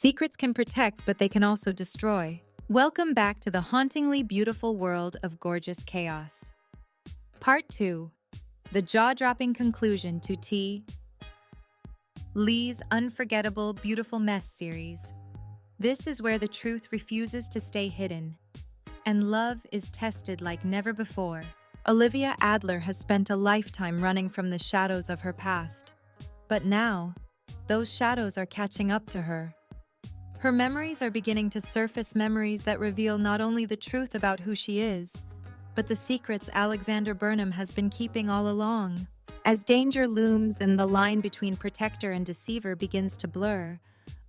Secrets can protect, but they can also destroy. Welcome back to the hauntingly beautiful world of gorgeous chaos. Part 2. The jaw-dropping conclusion to Leigh's unforgettable Beautiful Mess series. This is where the truth refuses to stay hidden, and love is tested like never before. Olivia Adler has spent a lifetime running from the shadows of her past. But now, those shadows are catching up to her. Her memories are beginning to surface, memories that reveal not only the truth about who she is, but the secrets Alexander Burnham has been keeping all along. As danger looms and the line between protector and deceiver begins to blur,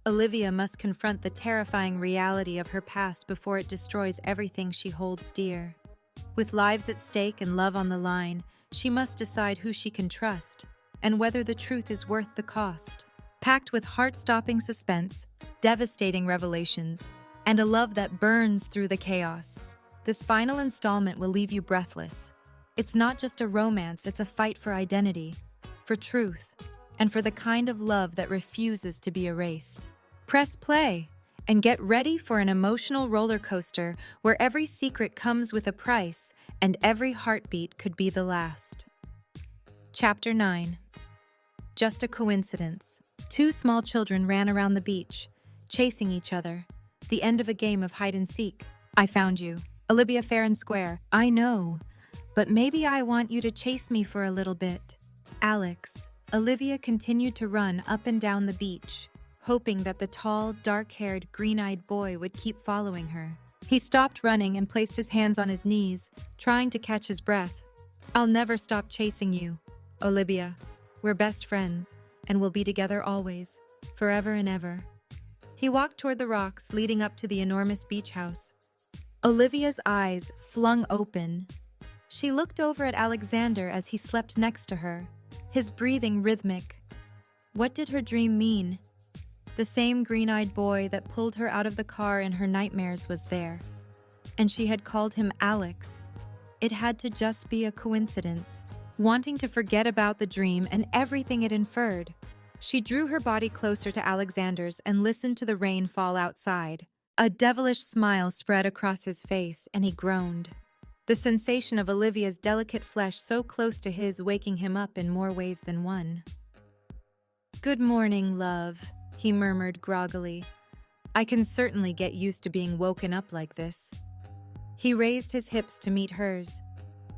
Olivia must confront the terrifying reality of her past before it destroys everything she holds dear. With lives at stake and love on the line, she must decide who she can trust and whether the truth is worth the cost. Packed with heart-stopping suspense, devastating revelations, and a love that burns through the chaos, this final installment will leave you breathless. It's not just a romance, it's a fight for identity, for truth, and for the kind of love that refuses to be erased. Press play and get ready for an emotional roller coaster where every secret comes with a price and every heartbeat could be the last. Chapter 9. Just a coincidence. Two small children ran around the beach, chasing each other. The end of a game of hide and seek. I found you. Olivia fair and square. I know, but maybe I want you to chase me for a little bit. Alex. Olivia continued to run up and down the beach, hoping that the tall, dark-haired, green-eyed boy would keep following her. He stopped running and placed his hands on his knees, trying to catch his breath. I'll never stop chasing you, Olivia. We're best friends, and we'll be together always, forever and ever. He walked toward the rocks leading up to the enormous beach house. Olivia's eyes flung open. She looked over at Alexander as he slept next to her, his breathing rhythmic. What did her dream mean? The same green-eyed boy that pulled her out of the car in her nightmares was there, and she had called him Alex. It had to just be a coincidence. Wanting to forget about the dream and everything it inferred, she drew her body closer to Alexander's and listened to the rain fall outside. A devilish smile spread across his face, and he groaned. The sensation of Olivia's delicate flesh so close to his waking him up in more ways than one. "Good morning, love," he murmured groggily. "I can certainly get used to being woken up like this." He raised his hips to meet hers.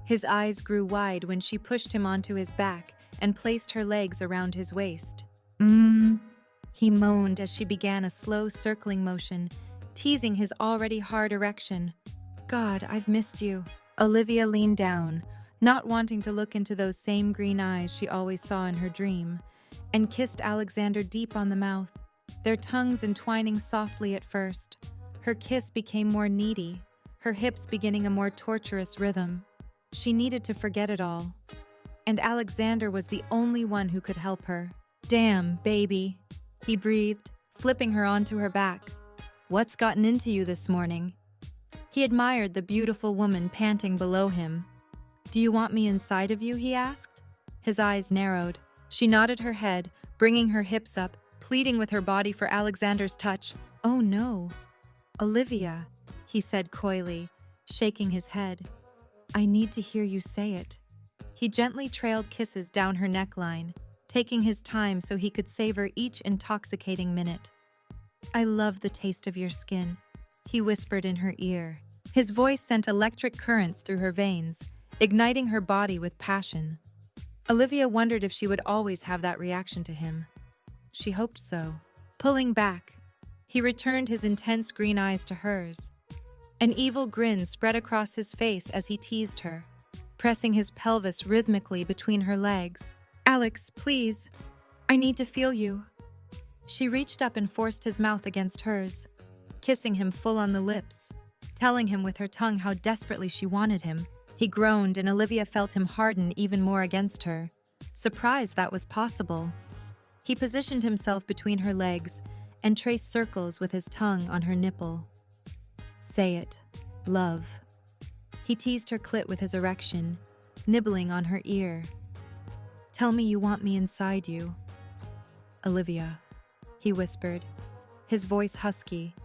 His eyes grew wide when she pushed him onto his back and placed her legs around his waist. He moaned as she began a slow circling motion, teasing his already hard erection. "God, I've missed you." Olivia leaned down, not wanting to look into those same green eyes she always saw in her dream, and kissed Alexander deep on the mouth, their tongues entwining softly at first. Her kiss became more needy, her hips beginning a more torturous rhythm. She needed to forget it all, and Alexander was the only one who could help her. "Damn, baby," he breathed, flipping her onto her back. "What's gotten into you this morning?" He admired the beautiful woman panting below him. "Do you want me inside of you?" he asked. His eyes narrowed. She nodded her head, bringing her hips up, pleading with her body for Alexander's touch. "Oh no, Olivia," he said coyly, shaking his head. "I need to hear you say it." He gently trailed kisses down her neckline, taking his time so he could savor each intoxicating minute. "I love the taste of your skin," he whispered in her ear. His voice sent electric currents through her veins, igniting her body with passion. Olivia wondered if she would always have that reaction to him. She hoped so. Pulling back, he returned his intense green eyes to hers. An evil grin spread across his face as he teased her, pressing his pelvis rhythmically between her legs. "Alex, please. I need to feel you." She reached up and forced his mouth against hers, kissing him full on the lips, telling him with her tongue how desperately she wanted him. He groaned, and Olivia felt him harden even more against her, surprised that was possible. He positioned himself between her legs and traced circles with his tongue on her nipple. "Say it, love." He teased her clit with his erection, nibbling on her ear. "Tell me you want me inside you." "Olivia," he whispered, his voice husky,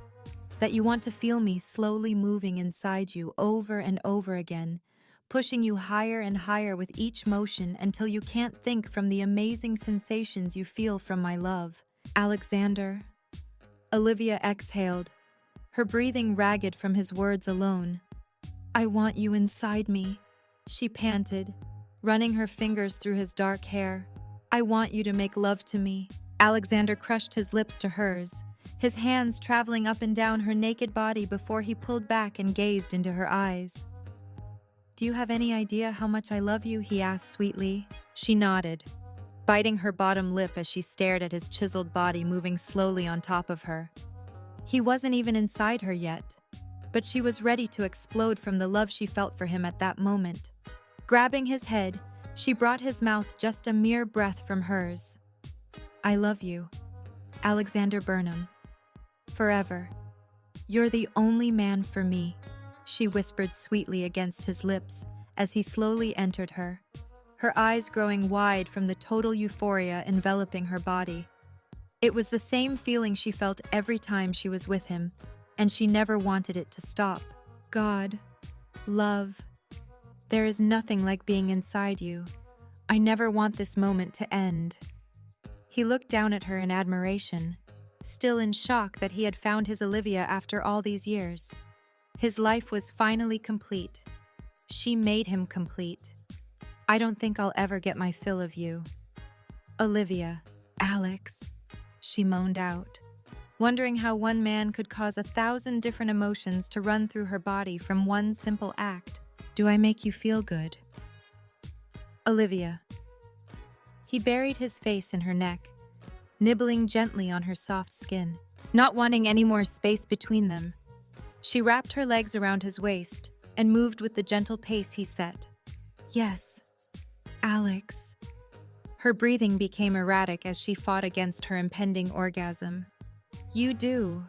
that you want to feel me slowly moving inside you over and over again, pushing you higher and higher with each motion until you can't think from the amazing sensations you feel from my love. Alexander. Olivia exhaled, her breathing ragged from his words alone. I want you inside me, she panted, running her fingers through his dark hair. I want you to make love to me. Alexander crushed his lips to hers, his hands traveling up and down her naked body before he pulled back and gazed into her eyes. Do you have any idea how much I love you? He asked sweetly. She nodded, biting her bottom lip as she stared at his chiseled body moving slowly on top of her. He wasn't even inside her yet, but she was ready to explode from the love she felt for him at that moment. Grabbing his head, she brought his mouth just a mere breath from hers. I love you, Alexander Burnham. Forever. You're the only man for me, she whispered sweetly against his lips as he slowly entered her, her eyes growing wide from the total euphoria enveloping her body. It was the same feeling she felt every time she was with him, and she never wanted it to stop. God, love, there is nothing like being inside you. I never want this moment to end. He looked down at her in admiration, still in shock that he had found his Olivia after all these years. His life was finally complete. She made him complete. I don't think I'll ever get my fill of you. Olivia, Alex, she moaned out, wondering how one man could cause 1,000 different emotions to run through her body from one simple act. Do I make you feel good? Olivia. He buried his face in her neck, nibbling gently on her soft skin, not wanting any more space between them. She wrapped her legs around his waist and moved with the gentle pace he set. Yes, Alex. Her breathing became erratic as she fought against her impending orgasm. You do.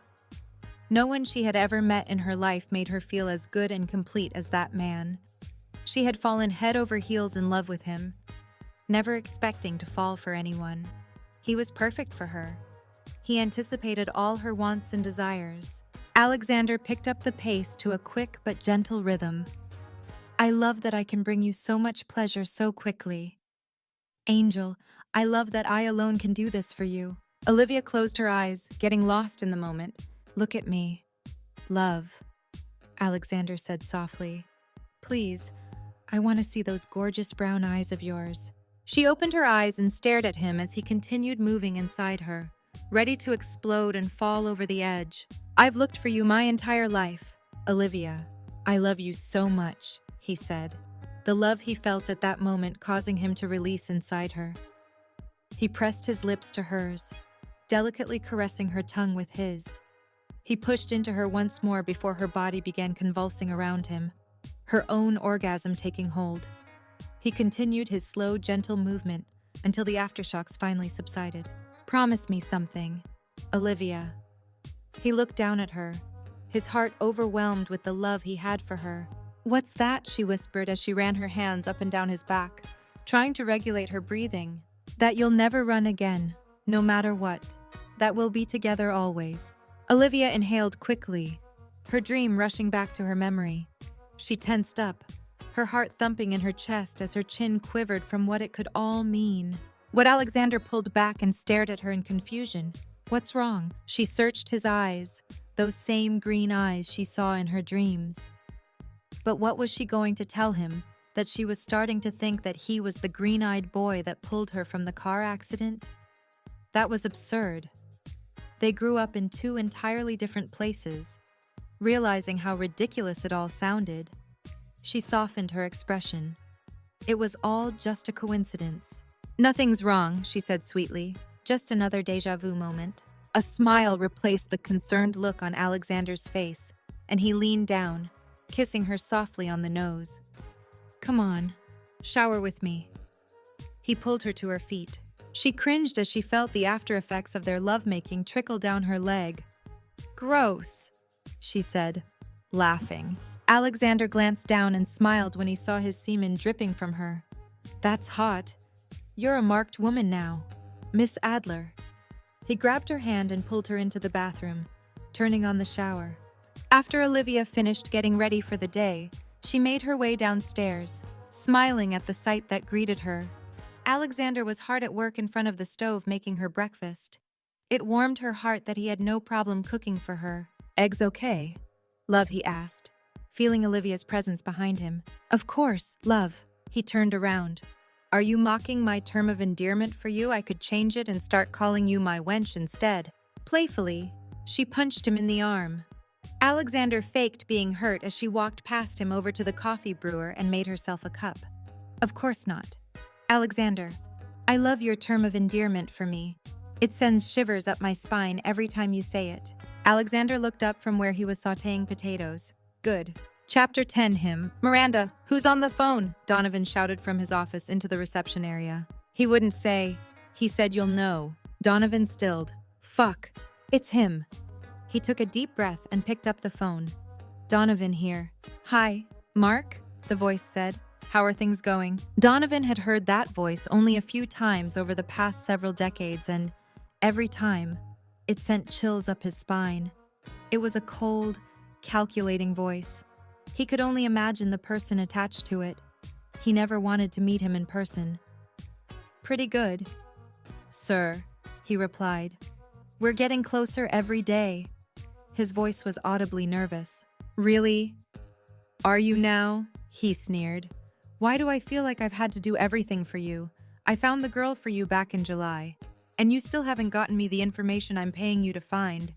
No one she had ever met in her life made her feel as good and complete as that man. She had fallen head over heels in love with him, never expecting to fall for anyone. He was perfect for her. He anticipated all her wants and desires. Alexander picked up the pace to a quick but gentle rhythm. I love that I can bring you so much pleasure so quickly. Angel, I love that I alone can do this for you. Olivia closed her eyes, getting lost in the moment. Look at me. Love, Alexander said softly. Please, I want to see those gorgeous brown eyes of yours. She opened her eyes and stared at him as he continued moving inside her, ready to explode and fall over the edge. I've looked for you my entire life. Olivia, I love you so much, he said, the love he felt at that moment causing him to release inside her. He pressed his lips to hers, delicately caressing her tongue with his. He pushed into her once more before her body began convulsing around him, her own orgasm taking hold. He continued his slow, gentle movement until the aftershocks finally subsided. Promise me something, Olivia. He looked down at her, his heart overwhelmed with the love he had for her. What's that? She whispered as she ran her hands up and down his back, trying to regulate her breathing. That you'll never run again, no matter what. That we'll be together always. Olivia inhaled quickly, her dream rushing back to her memory. She tensed up, her heart thumping in her chest as her chin quivered from what it could all mean. What Alexander pulled back and stared at her in confusion. What's wrong? She searched his eyes, those same green eyes she saw in her dreams. But what was she going to tell him? That she was starting to think that he was the green-eyed boy that pulled her from the car accident? That was absurd. They grew up in two entirely different places. Realizing how ridiculous it all sounded, she softened her expression. It was all just a coincidence. Nothing's wrong, she said sweetly. Just another déjà vu moment. A smile replaced the concerned look on Alexander's face, and he leaned down, kissing her softly on the nose. Come on, shower with me. He pulled her to her feet. She cringed as she felt the after effects of their lovemaking trickle down her leg. Gross, she said, laughing. Alexander glanced down and smiled when he saw his semen dripping from her. That's hot. You're a marked woman now, Miss Adler. He grabbed her hand and pulled her into the bathroom, turning on the shower. After Olivia finished getting ready for the day, she made her way downstairs, smiling at the sight that greeted her. Alexander was hard at work in front of the stove making her breakfast. It warmed her heart that he had no problem cooking for her. "Eggs okay, love?" he asked, feeling Olivia's presence behind him. "Of course, love." He turned around. "Are you mocking my term of endearment for you? I could change it and start calling you my wench instead." Playfully, she punched him in the arm. Alexander faked being hurt as she walked past him over to the coffee brewer and made herself a cup. "Of course not. Alexander, I love your term of endearment for me. It sends shivers up my spine every time you say it." Alexander looked up from where he was sautéing potatoes. "Good." Chapter 10 him. "Miranda, who's on the phone?" Donovan shouted from his office into the reception area. He wouldn't say. He said you'll know. Donovan stilled. "Fuck. It's him." He took a deep breath and picked up the phone. "Donovan here." "Hi, Mark," the voice said. "How are things going?" Donovan had heard that voice only a few times over the past several decades, and every time, it sent chills up his spine. It was a cold, calculating voice. He could only imagine the person attached to it. He never wanted to meet him in person. "Pretty good, sir," he replied. "We're getting closer every day." His voice was audibly nervous. "Really? Are you now?" he sneered. "Why do I feel like I've had to do everything for you? I found the girl for you back in July, and you still haven't gotten me the information I'm paying you to find,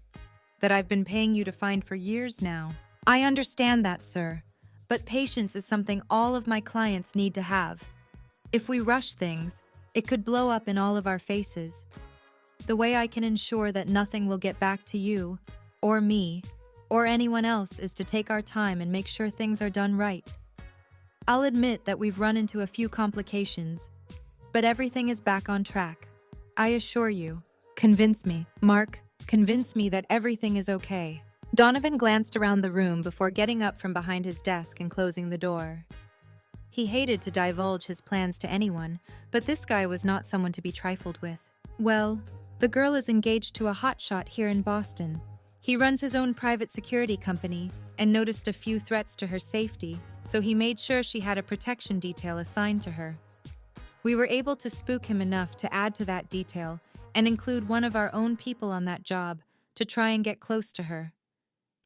that I've been paying you to find for years now." "I understand that, sir, but patience is something all of my clients need to have. If we rush things, it could blow up in all of our faces. The way I can ensure that nothing will get back to you, or me, or anyone else is to take our time and make sure things are done right. I'll admit that we've run into a few complications, but everything is back on track. I assure you." "Convince me, Mark, convince me that everything is okay." Donovan glanced around the room before getting up from behind his desk and closing the door. He hated to divulge his plans to anyone, but this guy was not someone to be trifled with. "Well, the girl is engaged to a hotshot here in Boston. He runs his own private security company and noticed a few threats to her safety, so he made sure she had a protection detail assigned to her. We were able to spook him enough to add to that detail and include one of our own people on that job to try and get close to her.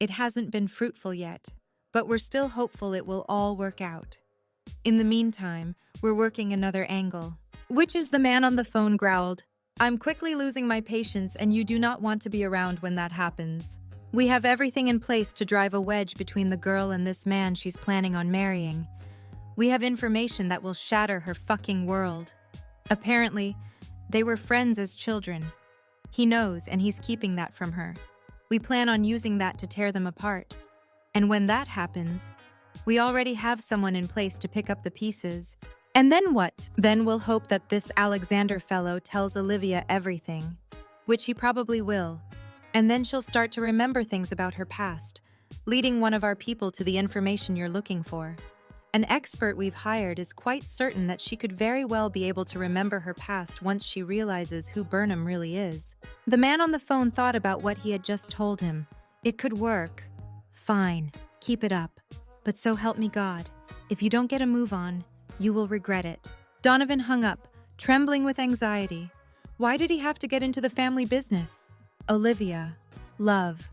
It hasn't been fruitful yet, but we're still hopeful it will all work out. In the meantime, we're working another angle." "Which is?" the man on the phone growled. "I'm quickly losing my patience, and you do not want to be around when that happens. We have everything in place to drive a wedge between the girl and this man she's planning on marrying. We have information that will shatter her fucking world. Apparently, they were friends as children. He knows, and he's keeping that from her. We plan on using that to tear them apart. And when that happens, we already have someone in place to pick up the pieces. And then what? Then we'll hope that this Alexander fellow tells Olivia everything, which he probably will. And then she'll start to remember things about her past, leading one of our people to the information you're looking for. An expert we've hired is quite certain that she could very well be able to remember her past once she realizes who Burnham really is." The man on the phone thought about what he had just told him. It could work. "Fine, keep it up. But so help me God, if you don't get a move on, you will regret it." Donovan hung up, trembling with anxiety. Why did he have to get into the family business? "Olivia, love,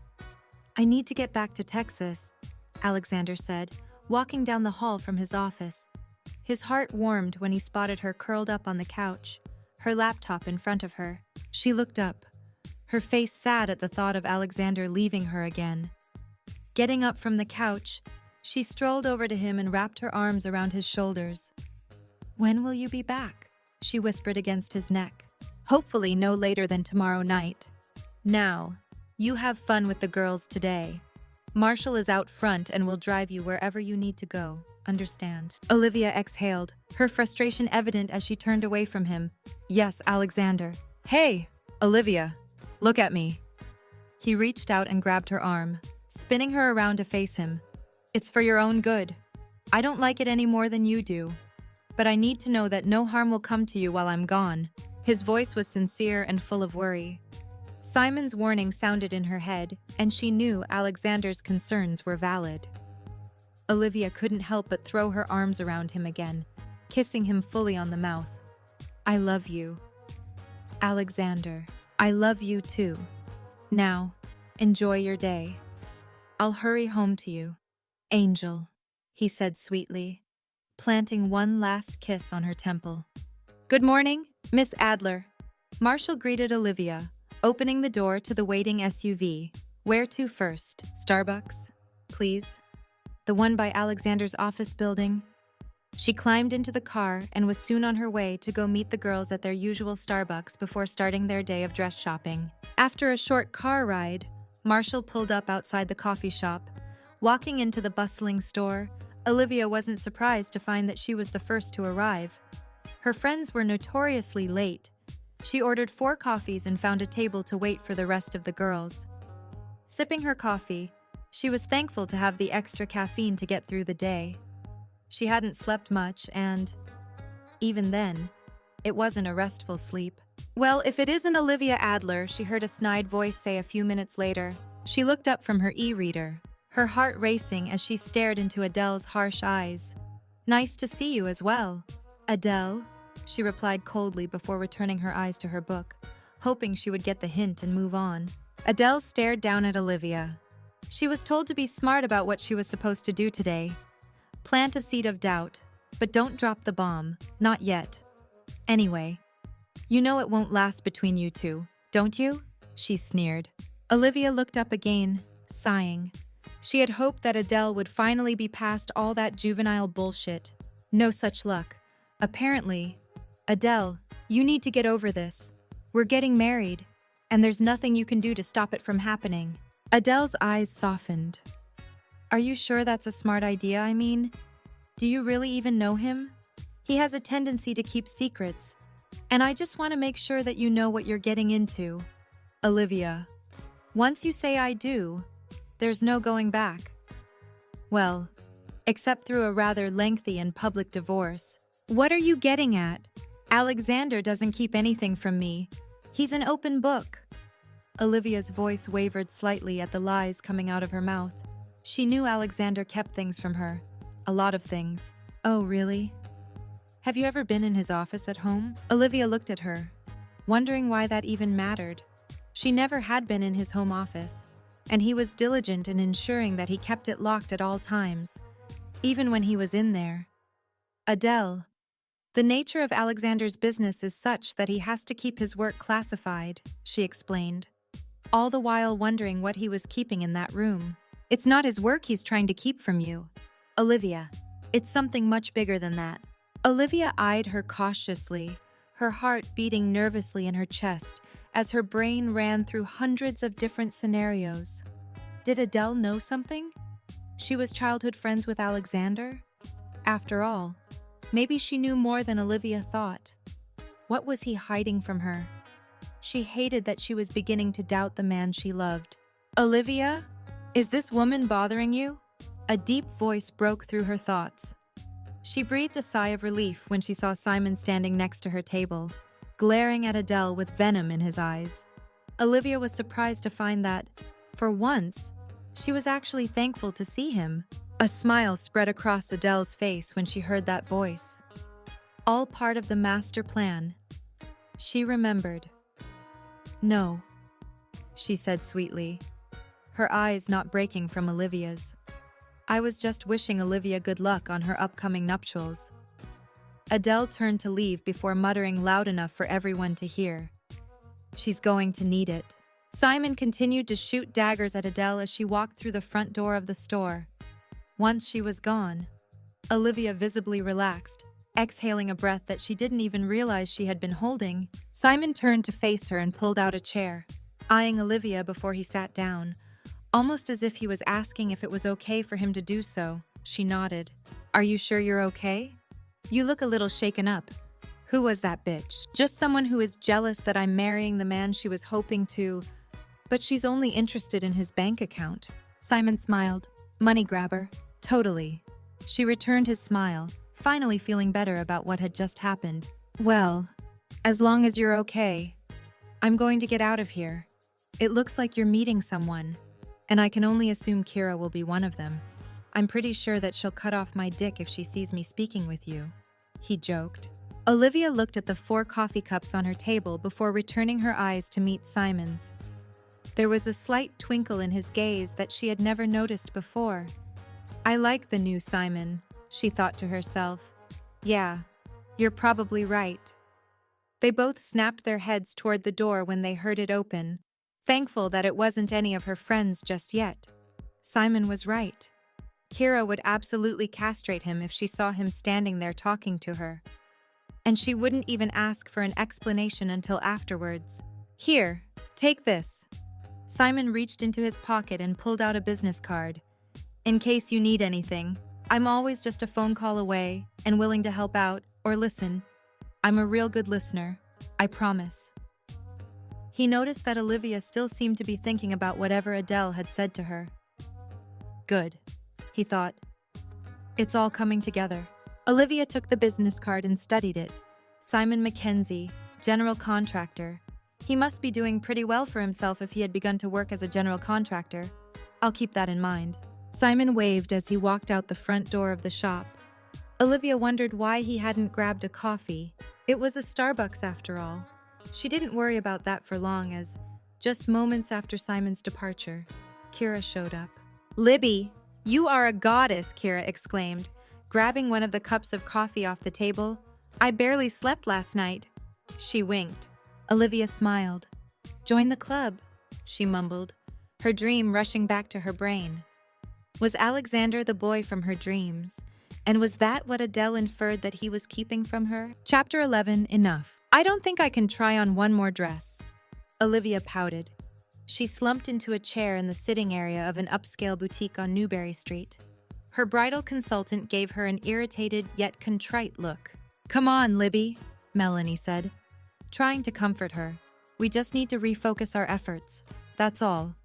I need to get back to Texas," Alexander said, walking down the hall from his office. His heart warmed when he spotted her curled up on the couch, her laptop in front of her. She looked up, her face sad at the thought of Alexander leaving her again. Getting up from the couch, she strolled over to him and wrapped her arms around his shoulders. "When will you be back?" she whispered against his neck. "Hopefully no later than tomorrow night. Now, you have fun with the girls today. Marshall is out front and will drive you wherever you need to go. Understand?" Olivia exhaled, her frustration evident as she turned away from him. "Yes, Alexander." "Hey, Olivia, look at me." He reached out and grabbed her arm, spinning her around to face him. "It's for your own good. I don't like it any more than you do. But I need to know that no harm will come to you while I'm gone." His voice was sincere and full of worry. Simon's warning sounded in her head, and she knew Alexander's concerns were valid. Olivia couldn't help but throw her arms around him again, kissing him fully on the mouth. "I love you. Alexander, I love you too. Now, enjoy your day. I'll hurry home to you. Angel," he said sweetly, planting one last kiss on her temple. "Good morning, Miss Adler." Marshall greeted Olivia, opening the door to the waiting SUV. "Where to first? Starbucks, please? The one by Alexander's office building?" She climbed into the car and was soon on her way to go meet the girls at their usual Starbucks before starting their day of dress shopping. After a short car ride, Marshall pulled up outside the coffee shop. Walking into the bustling store, Olivia wasn't surprised to find that she was the first to arrive. Her friends were notoriously late. She ordered 4 coffees and found a table to wait for the rest of the girls. Sipping her coffee, she was thankful to have the extra caffeine to get through the day. She hadn't slept much, and even then, it wasn't a restful sleep. "Well, if it isn't Olivia Adler," she heard a snide voice say a few minutes later. She looked up from her e-reader, her heart racing as she stared into Adele's harsh eyes. "Nice to see you as well, Adele," she replied coldly before returning her eyes to her book, hoping she would get the hint and move on. Adele stared down at Olivia. She was told to be smart about what she was supposed to do today. Plant a seed of doubt, but don't drop the bomb, not yet. Anyway, you know it won't last between you two, don't you? She sneered. Olivia looked up again, sighing. She had hoped that Adele would finally be past all that juvenile bullshit. No such luck. Apparently, "Adele, you need to get over this. We're getting married, and there's nothing you can do to stop it from happening." Adele's eyes softened. "Are you sure that's a smart idea, I mean? Do you really even know him? He has a tendency to keep secrets, and I just want to make sure that you know what you're getting into. Olivia, once you say I do, there's no going back. Well, except through a rather lengthy and public divorce." "What are you getting at? Alexander doesn't keep anything from me. He's an open book." Olivia's voice wavered slightly at the lies coming out of her mouth. She knew Alexander kept things from her. A lot of things. "Oh, really? Have you ever been in his office at home?" Olivia looked at her, wondering why that even mattered. She never had been in his home office, and he was diligent in ensuring that he kept it locked at all times, even when he was in there. "Adele, the nature of Alexander's business is such that he has to keep his work classified," she explained, all the while wondering what he was keeping in that room. "It's not his work he's trying to keep from you, Olivia. It's something much bigger than that." Olivia eyed her cautiously, her heart beating nervously in her chest as her brain ran through hundreds of different scenarios. Did Adele know something? She was childhood friends with Alexander? After all, maybe she knew more than Olivia thought. What was he hiding from her? She hated that she was beginning to doubt the man she loved. "Olivia? Is this woman bothering you?" A deep voice broke through her thoughts. She breathed a sigh of relief when she saw Simon standing next to her table, glaring at Adele with venom in his eyes. Olivia was surprised to find that, for once, she was actually thankful to see him. A smile spread across Adele's face when she heard that voice. All part of the master plan. She remembered. "No," she said sweetly, her eyes not breaking from Olivia's. "I was just wishing Olivia good luck on her upcoming nuptials." Adele turned to leave before muttering loud enough for everyone to hear. "She's going to need it." Simon continued to shoot daggers at Adele as she walked through the front door of the store. Once she was gone, Olivia visibly relaxed, exhaling a breath that she didn't even realize she had been holding. Simon turned to face her and pulled out a chair, eyeing Olivia before he sat down, almost as if he was asking if it was okay for him to do so. She nodded. "Are you sure you're okay? You look a little shaken up. Who was that bitch?" "Just someone who is jealous that I'm marrying the man she was hoping to, but she's only interested in his bank account." Simon smiled. "Money grabber. Totally." She returned his smile, finally feeling better about what had just happened. "Well, as long as you're okay, I'm going to get out of here. It looks like you're meeting someone, and I can only assume Kira will be one of them. I'm pretty sure that she'll cut off my dick if she sees me speaking with you," he joked. Olivia looked at the 4 coffee cups on her table before returning her eyes to meet Simon's. There was a slight twinkle in his gaze that she had never noticed before. "I like the new Simon," she thought to herself. "Yeah, you're probably right." They both snapped their heads toward the door when they heard it open, thankful that it wasn't any of her friends just yet. Simon was right. Kira would absolutely castrate him if she saw him standing there talking to her. And she wouldn't even ask for an explanation until afterwards. "Here, take this." Simon reached into his pocket and pulled out a business card. "In case you need anything, I'm always just a phone call away and willing to help out or listen. I'm a real good listener, I promise." He noticed that Olivia still seemed to be thinking about whatever Adele had said to her. Good, he thought. It's all coming together. Olivia took the business card and studied it. Simon Mackenzie, general contractor. He must be doing pretty well for himself if he had begun to work as a general contractor. I'll keep that in mind. Simon waved as he walked out the front door of the shop. Olivia wondered why he hadn't grabbed a coffee. It was a Starbucks after all. She didn't worry about that for long as, just moments after Simon's departure, Kira showed up. "Libby, you are a goddess," Kira exclaimed, grabbing one of the cups of coffee off the table. "I barely slept last night." She winked. Olivia smiled. "Join the club," she mumbled, her dream rushing back to her brain. Was Alexander the boy from her dreams? And was that what Adele inferred that he was keeping from her? Chapter 11, enough. "I don't think I can try on one more dress." Olivia pouted. She slumped into a chair in the sitting area of an upscale boutique on Newberry Street. Her bridal consultant gave her an irritated yet contrite look. "Come on, Libby," Melanie said, trying to comfort her. "We just need to refocus our efforts. That's all.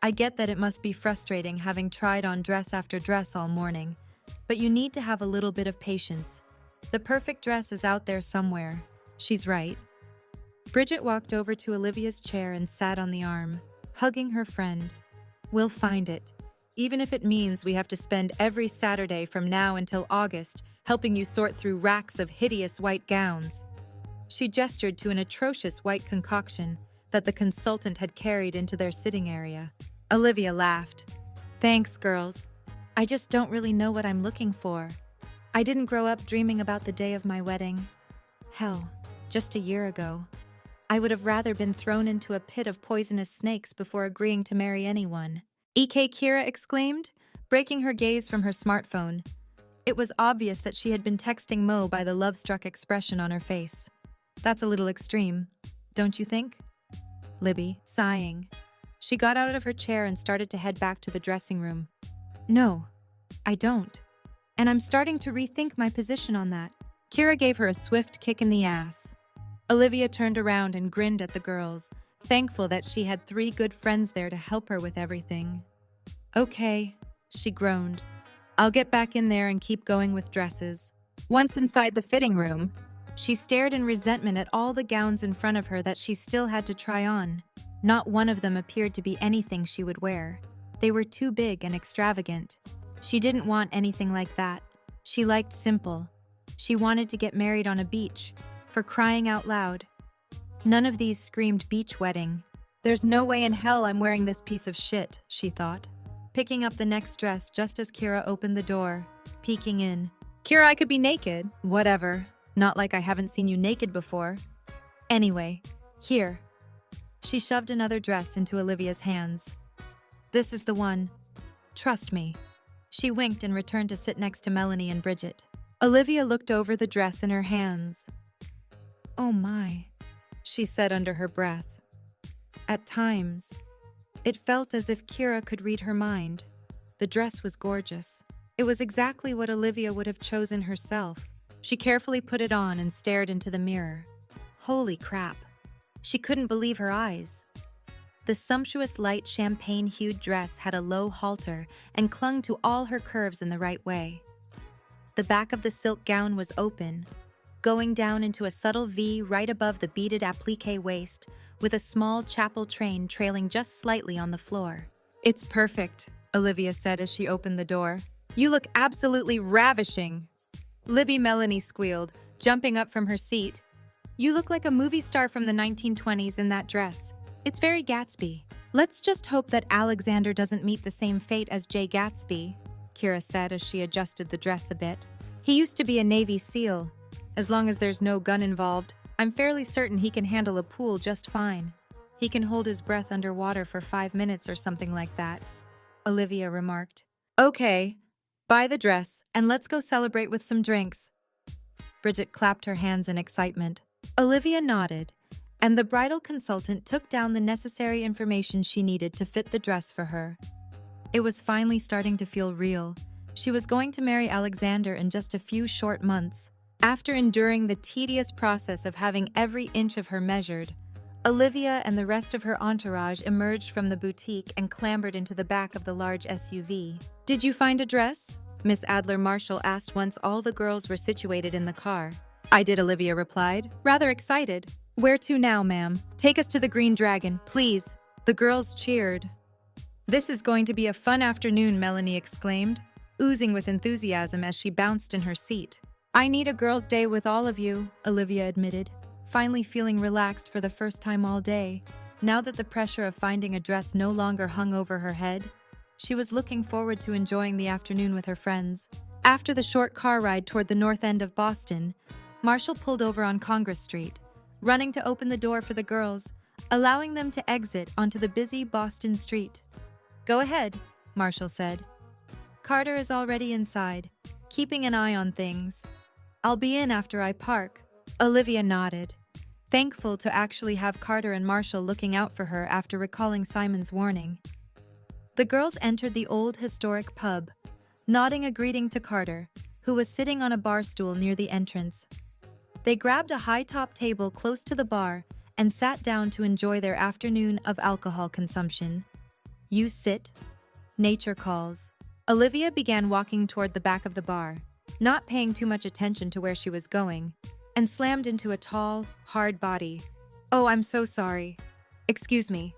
I get that it must be frustrating having tried on dress after dress all morning, but you need to have a little bit of patience. The perfect dress is out there somewhere." She's right. Bridget walked over to Olivia's chair and sat on the arm, hugging her friend. "We'll find it, even if it means we have to spend every Saturday from now until August helping you sort through racks of hideous white gowns." She gestured to an atrocious white concoction that the consultant had carried into their sitting area. Olivia laughed. "Thanks, girls. I just don't really know what I'm looking for. I didn't grow up dreaming about the day of my wedding. Hell, just a year ago, I would have rather been thrown into a pit of poisonous snakes before agreeing to marry anyone." "EK," Kira exclaimed, breaking her gaze from her smartphone. It was obvious that she had been texting Mo by the love-struck expression on her face. "That's a little extreme, don't you think?" Libby, sighing. She got out of her chair and started to head back to the dressing room. "No, I don't. And I'm starting to rethink my position on that." Kira gave her a swift kick in the ass. Olivia turned around and grinned at the girls, thankful that she had 3 good friends there to help her with everything. "Okay," she groaned. "I'll get back in there and keep going with dresses." Once inside the fitting room, she stared in resentment at all the gowns in front of her that she still had to try on. Not one of them appeared to be anything she would wear. They were too big and extravagant. She didn't want anything like that. She liked simple. She wanted to get married on a beach, for crying out loud. None of these screamed beach wedding. "There's no way in hell I'm wearing this piece of shit," she thought, picking up the next dress just as Kira opened the door, peeking in. "Kira, I could be naked." "Whatever. Not like I haven't seen you naked before. Anyway, here." She shoved another dress into Olivia's hands. "This is the one. Trust me." She winked and returned to sit next to Melanie and Bridget. Olivia looked over the dress in her hands. "Oh my," she said under her breath. At times, it felt as if Kira could read her mind. The dress was gorgeous. It was exactly what Olivia would have chosen herself. She carefully put it on and stared into the mirror. Holy crap. She couldn't believe her eyes. The sumptuous light champagne-hued dress had a low halter and clung to all her curves in the right way. The back of the silk gown was open, going down into a subtle V right above the beaded appliqué waist, with a small chapel train trailing just slightly on the floor. "It's perfect," Olivia said as she opened the door. "You look absolutely ravishing." Libby Melanie squealed, jumping up from her seat. "You look like a movie star from the 1920s in that dress. It's very Gatsby." "Let's just hope that Alexander doesn't meet the same fate as Jay Gatsby," Kira said as she adjusted the dress a bit. "He used to be a Navy SEAL. As long as there's no gun involved, I'm fairly certain he can handle a pool just fine. He can hold his breath underwater for 5 minutes or something like that," Olivia remarked. "Okay, buy the dress and let's go celebrate with some drinks." Bridget clapped her hands in excitement. Olivia nodded, and the bridal consultant took down the necessary information she needed to fit the dress for her. It was finally starting to feel real. She was going to marry Alexander in just a few short months. After enduring the tedious process of having every inch of her measured, Olivia and the rest of her entourage emerged from the boutique and clambered into the back of the large SUV. "Did you find a dress?" Miss Adler Marshall asked once all the girls were situated in the car. "I did," Olivia replied, rather excited. "Where to now, ma'am? Take us to the Green Dragon, please." The girls cheered. "This is going to be a fun afternoon," Melanie exclaimed, oozing with enthusiasm as she bounced in her seat. "I need a girls' day with all of you," Olivia admitted, finally feeling relaxed for the first time all day. Now that the pressure of finding a dress no longer hung over her head, she was looking forward to enjoying the afternoon with her friends. After the short car ride toward the north end of Boston, Marshall pulled over on Congress Street, running to open the door for the girls, allowing them to exit onto the busy Boston street. "Go ahead," Marshall said. "Carter is already inside, keeping an eye on things. I'll be in after I park." Olivia nodded, thankful to actually have Carter and Marshall looking out for her after recalling Simon's warning. The girls entered the old historic pub, nodding a greeting to Carter, who was sitting on a bar stool near the entrance. They grabbed a high-top table close to the bar and sat down to enjoy their afternoon of alcohol consumption. "You sit. Nature calls." Olivia began walking toward the back of the bar, not paying too much attention to where she was going, and slammed into a tall, hard body. "Oh, I'm so sorry. Excuse me."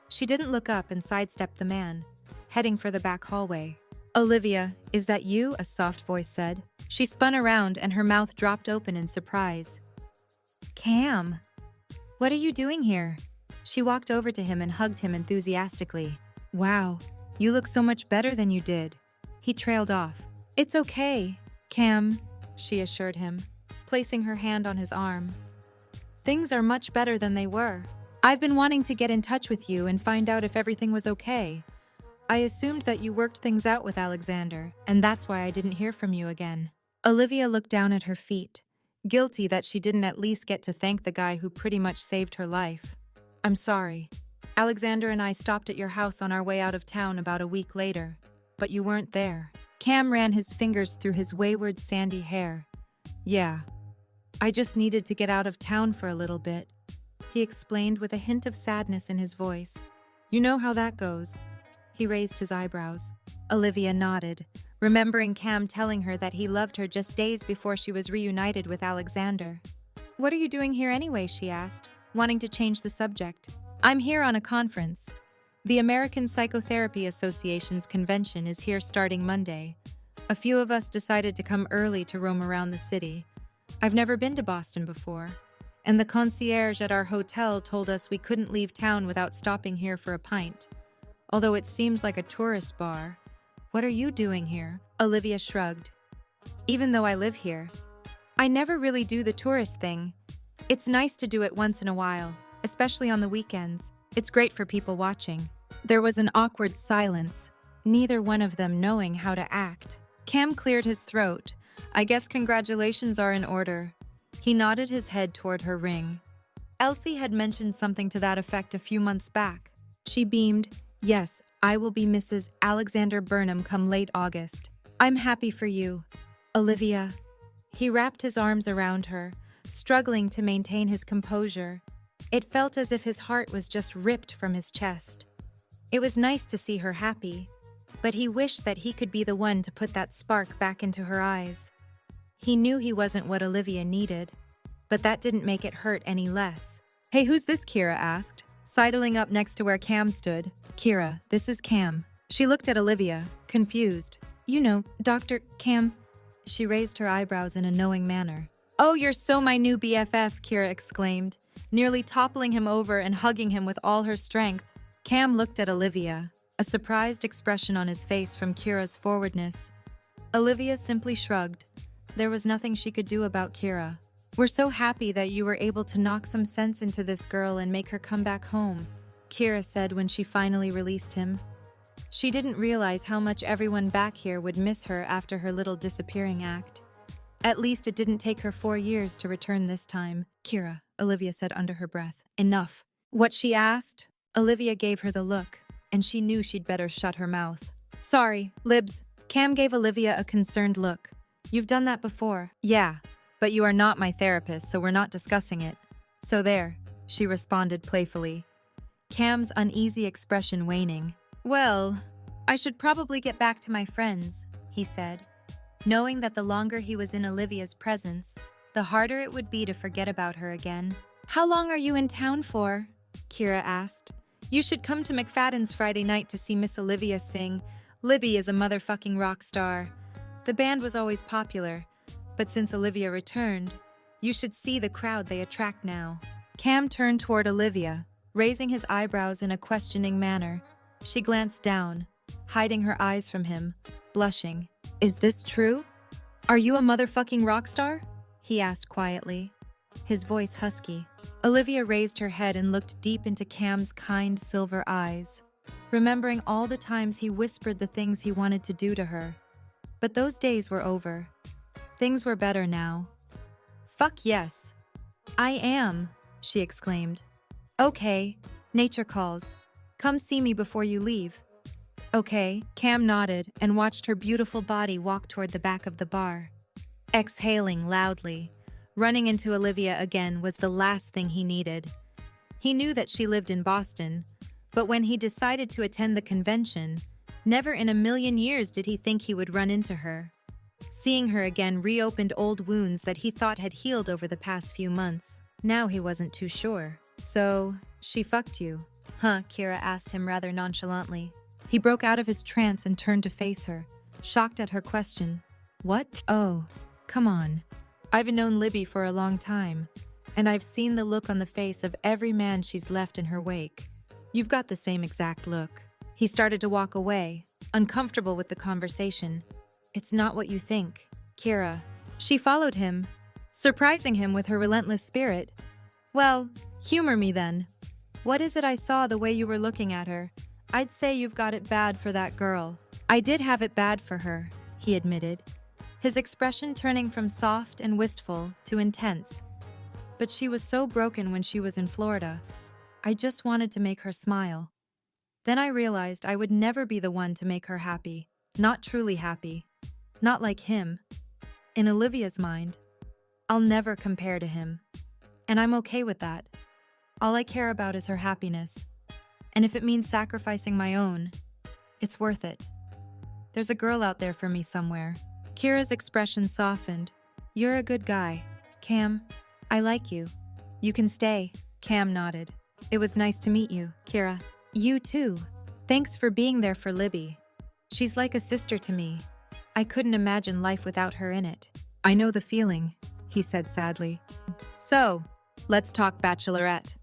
She didn't look up and sidestepped the man, heading for the back hallway. "Olivia, is that you?" a soft voice said. She spun around and her mouth dropped open in surprise. "Cam, what are you doing here?" She walked over to him and hugged him enthusiastically. "Wow, you look so much better than you did." He trailed off. "It's okay, Cam," she assured him, placing her hand on his arm. "Things are much better than they were. I've been wanting to get in touch with you and find out if everything was okay. I assumed that you worked things out with Alexander, and that's why I didn't hear from you again." Olivia looked down at her feet, guilty that she didn't at least get to thank the guy who pretty much saved her life. "I'm sorry. Alexander and I stopped at your house on our way out of town about a week later, but you weren't there." Cam ran his fingers through his wayward sandy hair. "Yeah, I just needed to get out of town for a little bit," he explained with a hint of sadness in his voice. "You know how that goes." He raised his eyebrows. Olivia nodded, remembering Cam telling her that he loved her just days before she was reunited with Alexander. "What are you doing here anyway?" she asked, wanting to change the subject. "I'm here on a conference. The American Psychotherapy Association's convention is here starting Monday. A few of us decided to come early to roam around the city. I've never been to Boston before, and the concierge at our hotel told us we couldn't leave town without stopping here for a pint. Although it seems like a tourist bar. What are you doing here?" Olivia shrugged. "Even though I live here, I never really do the tourist thing. It's nice to do it once in a while, especially on the weekends. It's great for people watching." There was an awkward silence, neither one of them knowing how to act. Cam cleared his throat. "I guess congratulations are in order." He nodded his head toward her ring. Elsie had mentioned something to that effect a few months back. She beamed. "Yes, I will be Mrs. Alexander Burnham come late August. I'm happy for you, Olivia." He wrapped his arms around her, struggling to maintain his composure. It felt as if his heart was just ripped from his chest. It was nice to see her happy, but he wished that he could be the one to put that spark back into her eyes. He knew he wasn't what Olivia needed, but that didn't make it hurt any less. Hey, who's this? Kira asked, sidling up next to where Cam stood. Kira, this is Cam. She looked at Olivia, confused. You know, Dr. Cam. She raised her eyebrows in a knowing manner. Oh, you're so my new BFF, Kira exclaimed, nearly toppling him over and hugging him with all her strength. Cam looked at Olivia, a surprised expression on his face from Kira's forwardness. Olivia simply shrugged. There was nothing she could do about Kira. We're so happy that you were able to knock some sense into this girl and make her come back home, Kira said when she finally released him. She didn't realize how much everyone back here would miss her after her little disappearing act. At least it didn't take her 4 years to return this time. Kira, Olivia said under her breath. Enough. What she asked? Olivia gave her the look, and she knew she'd better shut her mouth. Sorry, Libs. Cam gave Olivia a concerned look. You've done that before. Yeah, but you are not my therapist, so we're not discussing it. So there, she responded playfully, Cam's uneasy expression waning. Well, I should probably get back to my friends, he said, knowing that the longer he was in Olivia's presence, the harder it would be to forget about her again. How long are you in town for? Kira asked. You should come to McFadden's Friday night to see Miss Olivia sing. Libby is a motherfucking rock star. The band was always popular, but since Olivia returned, you should see the crowd they attract now. Cam turned toward Olivia, raising his eyebrows in a questioning manner. She glanced down, hiding her eyes from him, blushing. Is this true? Are you a motherfucking rock star? He asked quietly, his voice husky. Olivia raised her head and looked deep into Cam's kind silver eyes, remembering all the times he whispered the things he wanted to do to her. But those days were over. Things were better now. Fuck yes. I am, she exclaimed. Okay, nature calls. Come see me before you leave. Okay, Cam nodded and watched her beautiful body walk toward the back of the bar. Exhaling loudly, running into Olivia again was the last thing he needed. He knew that she lived in Boston, but when he decided to attend the convention, never in a million years did he think he would run into her. Seeing her again reopened old wounds that he thought had healed over the past few months. Now he wasn't too sure. So, she fucked you? Huh, Kira asked him rather nonchalantly. He broke out of his trance and turned to face her, shocked at her question. What? Oh, come on. I've known Libby for a long time, and I've seen the look on the face of every man she's left in her wake. You've got the same exact look. He started to walk away, uncomfortable with the conversation. It's not what you think, Kira. She followed him, surprising him with her relentless spirit. Well, humor me then. What is it I saw the way you were looking at her? I'd say you've got it bad for that girl. I did have it bad for her, he admitted, his expression turning from soft and wistful to intense. But she was so broken when she was in Florida. I just wanted to make her smile. Then I realized I would never be the one to make her happy. Not truly happy. Not like him. In Olivia's mind, I'll never compare to him. And I'm okay with that. All I care about is her happiness. And if it means sacrificing my own, it's worth it. There's a girl out there for me somewhere. Kira's expression softened. You're a good guy. Cam, I like you. You can stay. Cam nodded. It was nice to meet you, Kira. You too. Thanks for being there for Libby. She's like a sister to me. I couldn't imagine life without her in it. I know the feeling, he said sadly. So, let's talk bachelorette.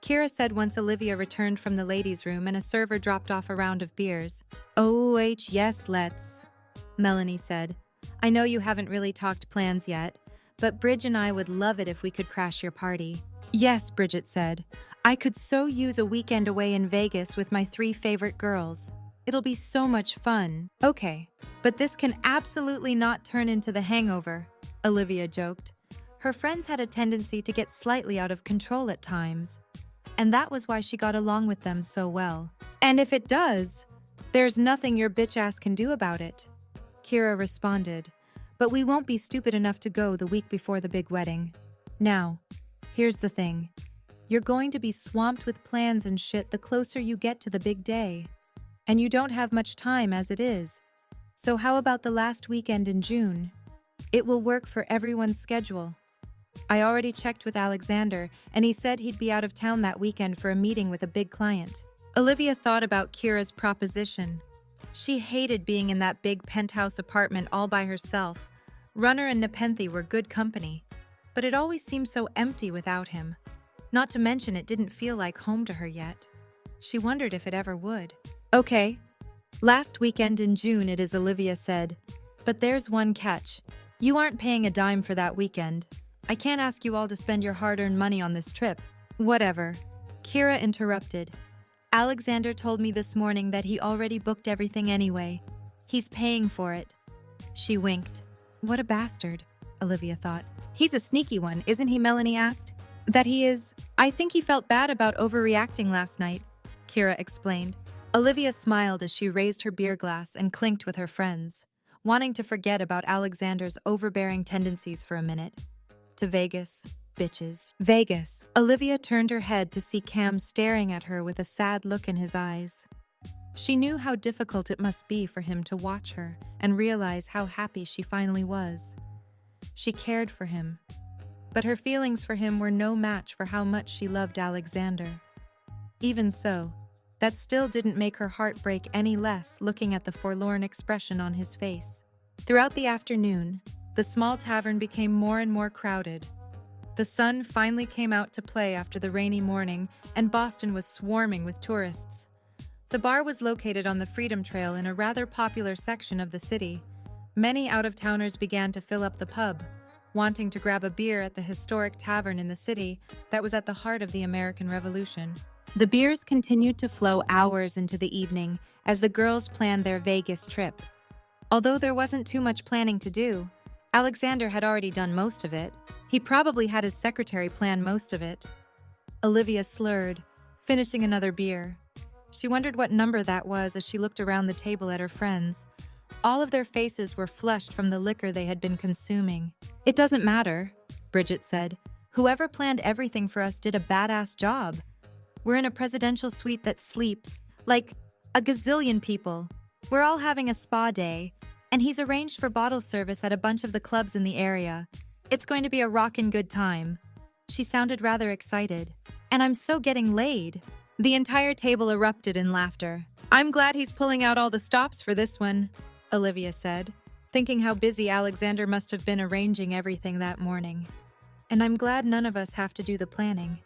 Kira said once Olivia returned from the ladies' room and a server dropped off a round of beers. Yes, let's, Melanie said. I know you haven't really talked plans yet, but Bridge and I would love it if we could crash your party. Yes, Bridget said. I could so use a weekend away in Vegas with my 3 favorite girls. It'll be so much fun. Okay, but this can absolutely not turn into The Hangover, Olivia joked. Her friends had a tendency to get slightly out of control at times, and that was why she got along with them so well. And if it does, there's nothing your bitch ass can do about it, Kira responded. But we won't be stupid enough to go the week before the big wedding. Now, here's the thing. You're going to be swamped with plans and shit the closer you get to the big day. And you don't have much time as it is. So how about the last weekend in June? It will work for everyone's schedule. I already checked with Alexander, and he said he'd be out of town that weekend for a meeting with a big client. Olivia thought about Kira's proposition. She hated being in that big penthouse apartment all by herself. Runner and Nepenthe were good company, but it always seemed so empty without him. Not to mention it didn't feel like home to her yet. She wondered if it ever would. Okay. Last weekend in June it is, Olivia said. But there's one catch. You aren't paying a dime for that weekend. I can't ask you all to spend your hard-earned money on this trip. Whatever. Kira interrupted. Alexander told me this morning that he already booked everything anyway. He's paying for it. She winked. What a bastard, Olivia thought. He's a sneaky one, isn't he? Melanie asked. That he is. I think he felt bad about overreacting last night, Kira explained. Olivia smiled as she raised her beer glass and clinked with her friends, wanting to forget about Alexander's overbearing tendencies for a minute. To Vegas, bitches. Vegas. Olivia turned her head to see Cam staring at her with a sad look in his eyes. She knew how difficult it must be for him to watch her and realize how happy she finally was. She cared for him, but her feelings for him were no match for how much she loved Alexander. Even so, that still didn't make her heart break any less looking at the forlorn expression on his face. Throughout the afternoon, the small tavern became more and more crowded. The sun finally came out to play after the rainy morning, and Boston was swarming with tourists. The bar was located on the Freedom Trail in a rather popular section of the city. Many out-of-towners began to fill up the pub, wanting to grab a beer at the historic tavern in the city that was at the heart of the American Revolution. The beers continued to flow hours into the evening as the girls planned their Vegas trip. Although there wasn't too much planning to do, Alexander had already done most of it. He probably had his secretary plan most of it. Olivia slurred, finishing another beer. She wondered what number that was as she looked around the table at her friends. All of their faces were flushed from the liquor they had been consuming. It doesn't matter, Bridget said. Whoever planned everything for us did a badass job. We're in a presidential suite that sleeps, like, a gazillion people. We're all having a spa day, and he's arranged for bottle service at a bunch of the clubs in the area. It's going to be a rockin' good time. She sounded rather excited. And I'm so getting laid. The entire table erupted in laughter. I'm glad he's pulling out all the stops for this one, Olivia said, thinking how busy Alexander must have been arranging everything that morning. And I'm glad none of us have to do the planning.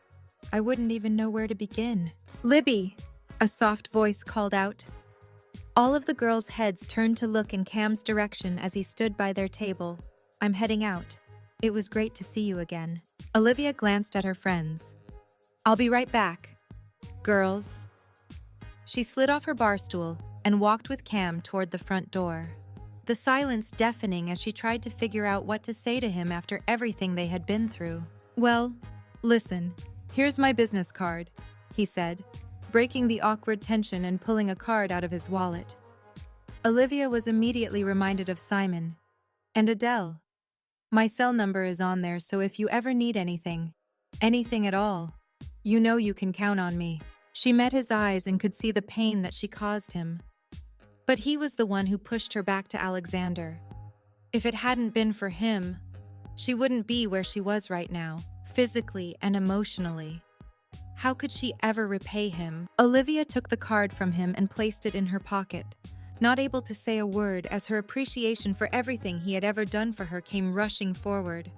I wouldn't even know where to begin. Libby, a soft voice called out. All of the girls' heads turned to look in Cam's direction as he stood by their table. I'm heading out. It was great to see you again. Olivia glanced at her friends. I'll be right back. Girls. She slid off her bar stool and walked with Cam toward the front door. The silence deafening as she tried to figure out what to say to him after everything they had been through. Well, listen. Here's my business card, he said, breaking the awkward tension and pulling a card out of his wallet. Olivia was immediately reminded of Simon and Adele. My cell number is on there, so if you ever need anything at all, you know you can count on me. She met his eyes and could see the pain that she caused him. But he was the one who pushed her back to Alexander. If it hadn't been for him, she wouldn't be where she was right now. Physically and emotionally. How could she ever repay him? Olivia took the card from him and placed it in her pocket, not able to say a word as her appreciation for everything he had ever done for her came rushing forward.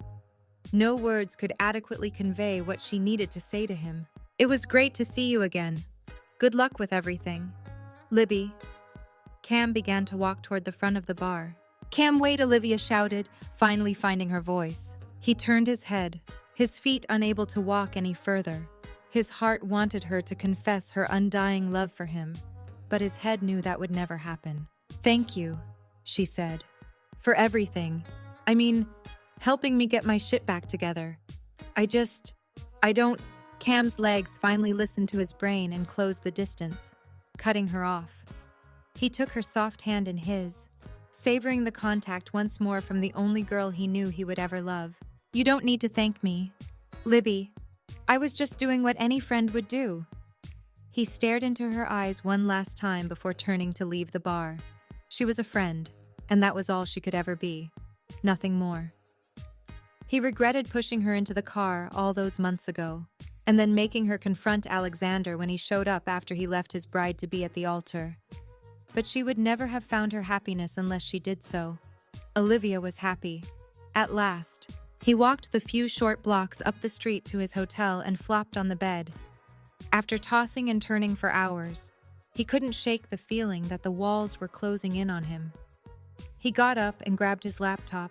No words could adequately convey what she needed to say to him. It was great to see you again. Good luck with everything. Libby. Cam began to walk toward the front of the bar. Cam, wait, Olivia shouted, finally finding her voice. He turned his head, his feet unable to walk any further. His heart wanted her to confess her undying love for him, but his head knew that would never happen. Thank you, she said, for everything. I mean, helping me get my shit back together. I don't... Cam's legs finally listened to his brain and closed the distance, cutting her off. He took her soft hand in his, savoring the contact once more from the only girl he knew he would ever love. You don't need to thank me. Libby, I was just doing what any friend would do. He stared into her eyes one last time before turning to leave the bar. She was a friend, and that was all she could ever be. Nothing more. He regretted pushing her into the car all those months ago, and then making her confront Alexander when he showed up after he left his bride-to-be at the altar. But she would never have found her happiness unless she did so. Olivia was happy. At last, he walked the few short blocks up the street to his hotel and flopped on the bed. After tossing and turning for hours, he couldn't shake the feeling that the walls were closing in on him. He got up and grabbed his laptop.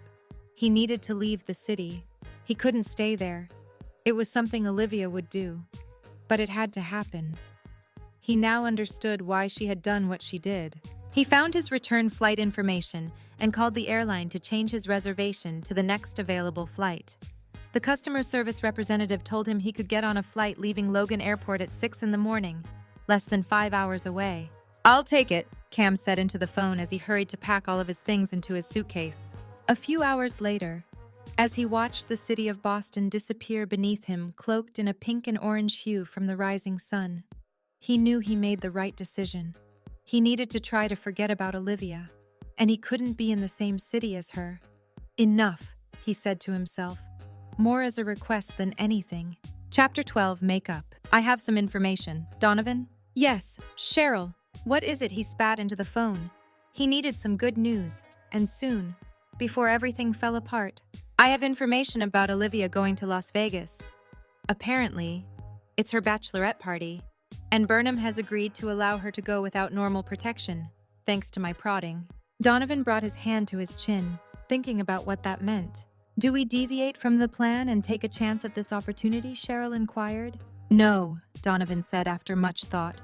He needed to leave the city. He couldn't stay there. It was something Olivia would do, but it had to happen. He now understood why she had done what she did. He found his return flight information and called the airline to change his reservation to the next available flight. The customer service representative told him he could get on a flight leaving Logan Airport at 6 in the morning, less than 5 hours away. "I'll take it," Cam said into the phone as he hurried to pack all of his things into his suitcase. A few hours later, as he watched the city of Boston disappear beneath him, cloaked in a pink and orange hue from the rising sun, he knew he made the right decision. He needed to try to forget about Olivia, and he couldn't be in the same city as her. "Enough," he said to himself, more as a request than anything. Chapter 12, Makeup. "I have some information. Donovan?" "Yes, Cheryl. What is it?" He spat into the phone. He needed some good news, and soon, before everything fell apart. "I have information about Olivia going to Las Vegas. Apparently, it's her bachelorette party, and Burnham has agreed to allow her to go without normal protection, thanks to my prodding." Donovan brought his hand to his chin, thinking about what that meant. "Do we deviate from the plan and take a chance at this opportunity?" Cheryl inquired. "No," Donovan said after much thought.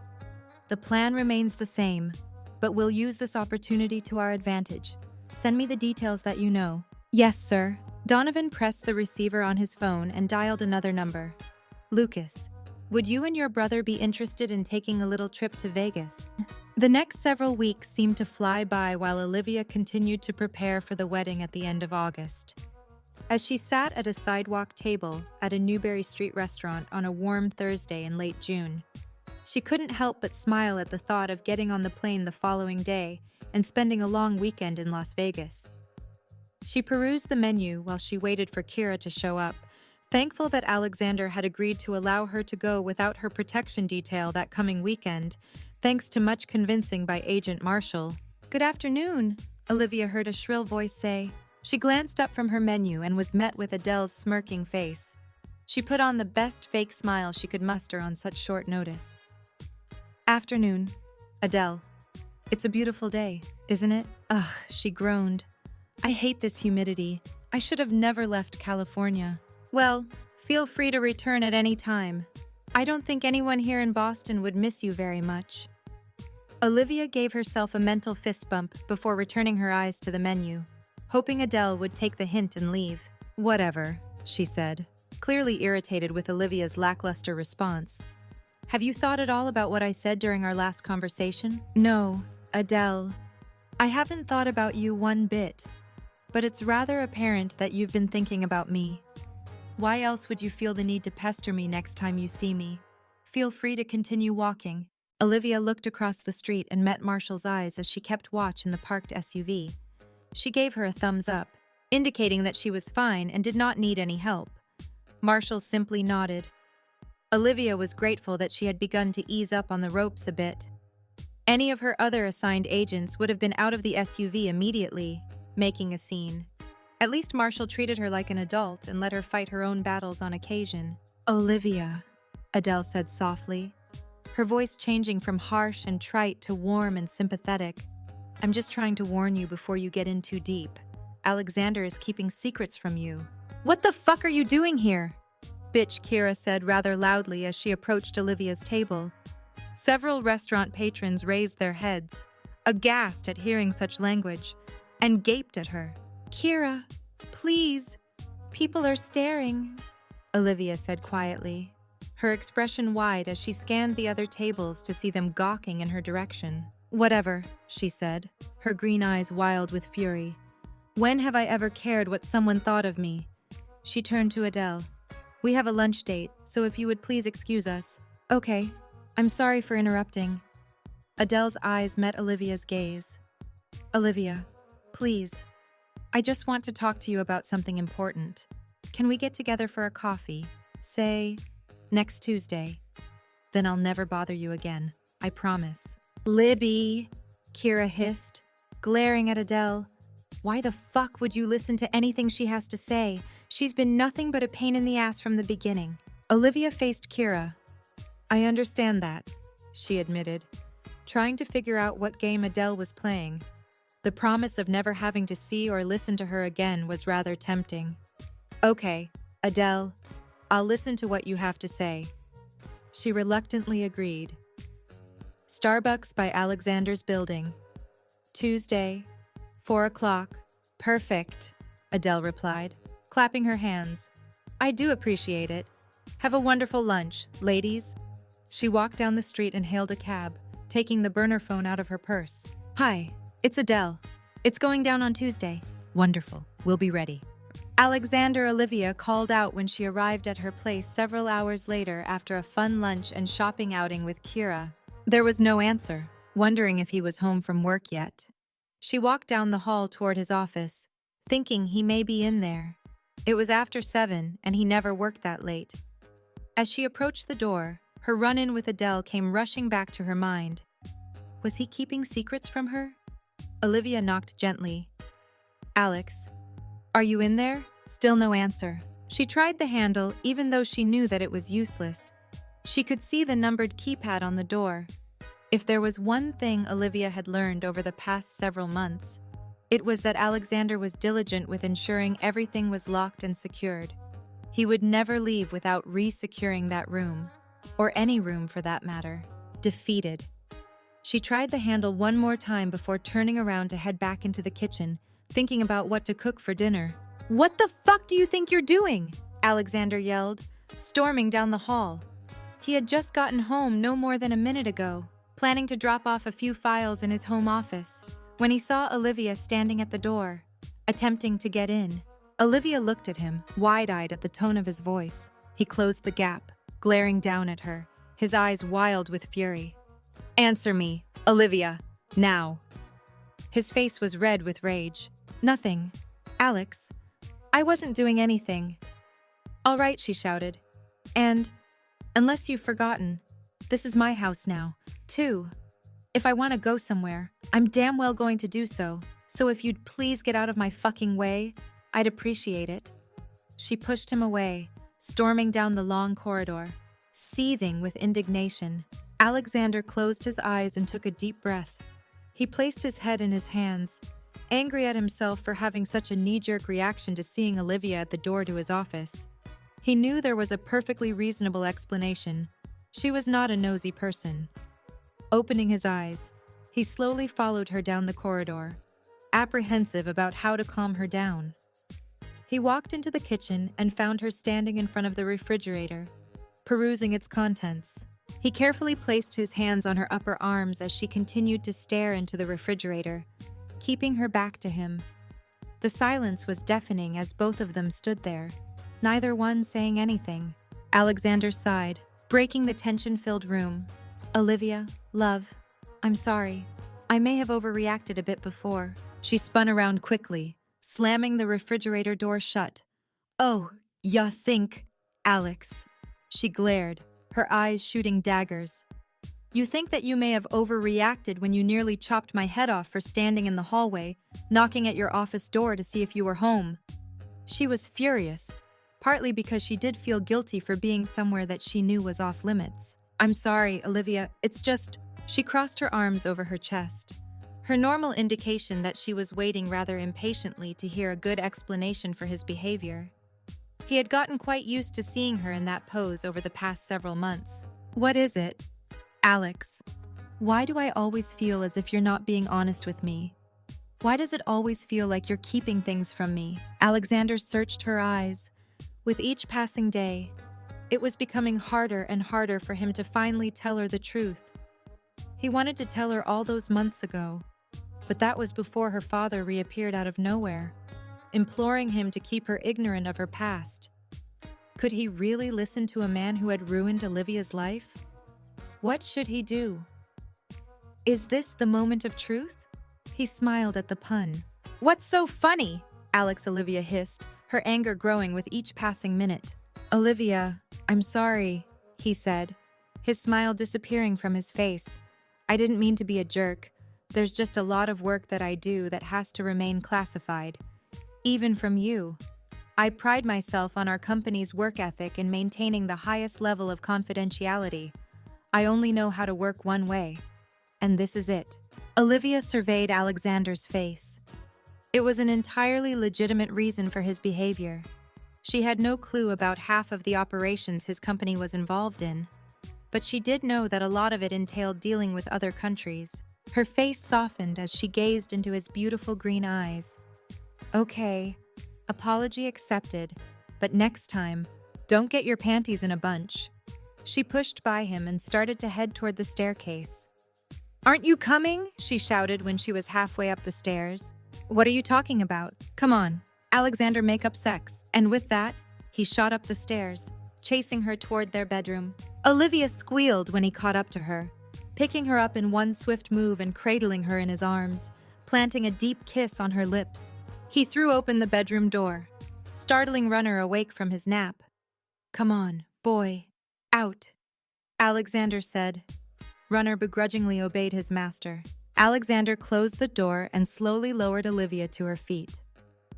"The plan remains the same, but we'll use this opportunity to our advantage. Send me the details that you know." "Yes, sir." Donovan pressed the receiver on his phone and dialed another number. "Lucas, would you and your brother be interested in taking a little trip to Vegas?" The next several weeks seemed to fly by while Olivia continued to prepare for the wedding at the end of August. As she sat at a sidewalk table at a Newberry Street restaurant on a warm Thursday in late June, she couldn't help but smile at the thought of getting on the plane the following day and spending a long weekend in Las Vegas. She perused the menu while she waited for Kira to show up, thankful that Alexander had agreed to allow her to go without her protection detail that coming weekend, thanks to much convincing by Agent Marshall. "Good afternoon," Olivia heard a shrill voice say. She glanced up from her menu and was met with Adele's smirking face. She put on the best fake smile she could muster on such short notice. "Afternoon, Adele. It's a beautiful day, isn't it?" "Ugh," she groaned. "I hate this humidity. I should have never left California." "Well, feel free to return at any time. I don't think anyone here in Boston would miss you very much." Olivia gave herself a mental fist bump before returning her eyes to the menu, hoping Adele would take the hint and leave. "Whatever," she said, clearly irritated with Olivia's lackluster response. "Have you thought at all about what I said during our last conversation?" "No, Adele. I haven't thought about you one bit, but it's rather apparent that you've been thinking about me. Why else would you feel the need to pester me next time you see me? Feel free to continue walking." Olivia looked across the street and met Marshall's eyes as she kept watch in the parked SUV. She gave her a thumbs up, indicating that she was fine and did not need any help. Marshall simply nodded. Olivia was grateful that she had begun to ease up on the ropes a bit. Any of her other assigned agents would have been out of the SUV immediately, making a scene. At least Marshall treated her like an adult and let her fight her own battles on occasion. "Olivia," Adele said softly, her voice changing from harsh and trite to warm and sympathetic. "I'm just trying to warn you before you get in too deep. Alexander is keeping secrets from you." "What the fuck are you doing here?" Bitch, Kira said rather loudly as she approached Olivia's table. Several restaurant patrons raised their heads, aghast at hearing such language, and gaped at her. "Kira, please. People are staring," Olivia said quietly, her expression wide as she scanned the other tables to see them gawking in her direction. "Whatever," she said, her green eyes wild with fury. "When have I ever cared what someone thought of me?" She turned to Adele. "We have a lunch date, so if you would please excuse us." "Okay. I'm sorry for interrupting." Adele's eyes met Olivia's gaze. "Olivia, please. I just want to talk to you about something important." Can we get together for a coffee? Say, next Tuesday. Then I'll never bother you again. I promise. Libby, Kira hissed, glaring at Adele. Why the fuck would you listen to anything she has to say? She's been nothing but a pain in the ass from the beginning. Olivia faced Kira. I understand that, she admitted, trying to figure out what game Adele was playing. The promise of never having to see or listen to her again was rather tempting. Okay, Adele, I'll listen to what you have to say. She reluctantly agreed. Starbucks by Alexander's building. Tuesday, 4 o'clock. Perfect, Adele replied, clapping her hands. I do appreciate it. Have a wonderful lunch, ladies. She walked down the street and hailed a cab, taking the burner phone out of her purse. Hi, it's Adele. It's going down on Tuesday. Wonderful, we'll be ready. Olivia called out when she arrived at her place several hours later after a fun lunch and shopping outing with Kira. There was no answer, wondering if he was home from work yet. She walked down the hall toward his office, thinking he may be in there. It was after 7, and he never worked that late. As she approached the door, her run-in with Adele came rushing back to her mind. Was he keeping secrets from her? Olivia knocked gently. Alex, are you in there? Still no answer. She tried the handle, even though she knew that it was useless. She could see the numbered keypad on the door. If there was one thing Olivia had learned over the past several months, it was that Alexander was diligent with ensuring everything was locked and secured. He would never leave without re-securing that room, or any room for that matter. Defeated. She tried the handle one more time before turning around to head back into the kitchen, thinking about what to cook for dinner. What the fuck do you think you're doing? Alexander yelled, storming down the hall. He had just gotten home no more than a minute ago, planning to drop off a few files in his home office, when he saw Olivia standing at the door, attempting to get in. Olivia looked at him, wide-eyed at the tone of his voice. He closed the gap, glaring down at her, his eyes wild with fury. Answer me, Olivia, now. His face was red with rage. Nothing. Alex, I wasn't doing anything. All right, she shouted. And, unless you've forgotten, this is my house now, too. If I want to go somewhere, I'm damn well going to do so. So if you'd please get out of my fucking way, I'd appreciate it. She pushed him away, storming down the long corridor, seething with indignation. Alexander closed his eyes and took a deep breath. He placed his head in his hands, angry at himself for having such a knee-jerk reaction to seeing Olivia at the door to his office. He knew there was a perfectly reasonable explanation. She was not a nosy person. Opening his eyes, he slowly followed her down the corridor, apprehensive about how to calm her down. He walked into the kitchen and found her standing in front of the refrigerator, perusing its contents. He carefully placed his hands on her upper arms as she continued to stare into the refrigerator, keeping her back to him. The silence was deafening as both of them stood there, neither one saying anything. Alexander sighed, breaking the tension-filled room. Olivia, love, I'm sorry. I may have overreacted a bit before. She spun around quickly, slamming the refrigerator door shut. Oh, ya think, Alex. She glared, her eyes shooting daggers. You think that you may have overreacted when you nearly chopped my head off for standing in the hallway, knocking at your office door to see if you were home. She was furious, partly because she did feel guilty for being somewhere that she knew was off limits. I'm sorry, Olivia, it's just... She crossed her arms over her chest, her normal indication that she was waiting rather impatiently to hear a good explanation for his behavior. He had gotten quite used to seeing her in that pose over the past several months. What is it? Alex, why do I always feel as if you're not being honest with me? Why does it always feel like you're keeping things from me? Alexander searched her eyes. With each passing day, it was becoming harder and harder for him to finally tell her the truth. He wanted to tell her all those months ago, but that was before her father reappeared out of nowhere, imploring him to keep her ignorant of her past. Could he really listen to a man who had ruined Olivia's life? What should he do? Is this the moment of truth? He smiled at the pun. What's so funny? Olivia hissed, her anger growing with each passing minute. Olivia, I'm sorry, he said, his smile disappearing from his face. I didn't mean to be a jerk. There's just a lot of work that I do that has to remain classified. Even from you. I pride myself on our company's work ethic in maintaining the highest level of confidentiality. I only know how to work one way. And this is it. Olivia surveyed Alexander's face. It was an entirely legitimate reason for his behavior. She had no clue about half of the operations his company was involved in, but she did know that a lot of it entailed dealing with other countries. Her face softened as she gazed into his beautiful green eyes. Okay, apology accepted, but next time, don't get your panties in a bunch. She pushed by him and started to head toward the staircase. Aren't you coming? She shouted when she was halfway up the stairs. What are you talking about? Come on, Alexander, make up sex. And with that, he shot up the stairs, chasing her toward their bedroom. Olivia squealed when he caught up to her, picking her up in one swift move and cradling her in his arms, planting a deep kiss on her lips. He threw open the bedroom door, startling Runner awake from his nap. Come on, boy. Out, Alexander said. Runner begrudgingly obeyed his master. Alexander closed the door and slowly lowered Olivia to her feet.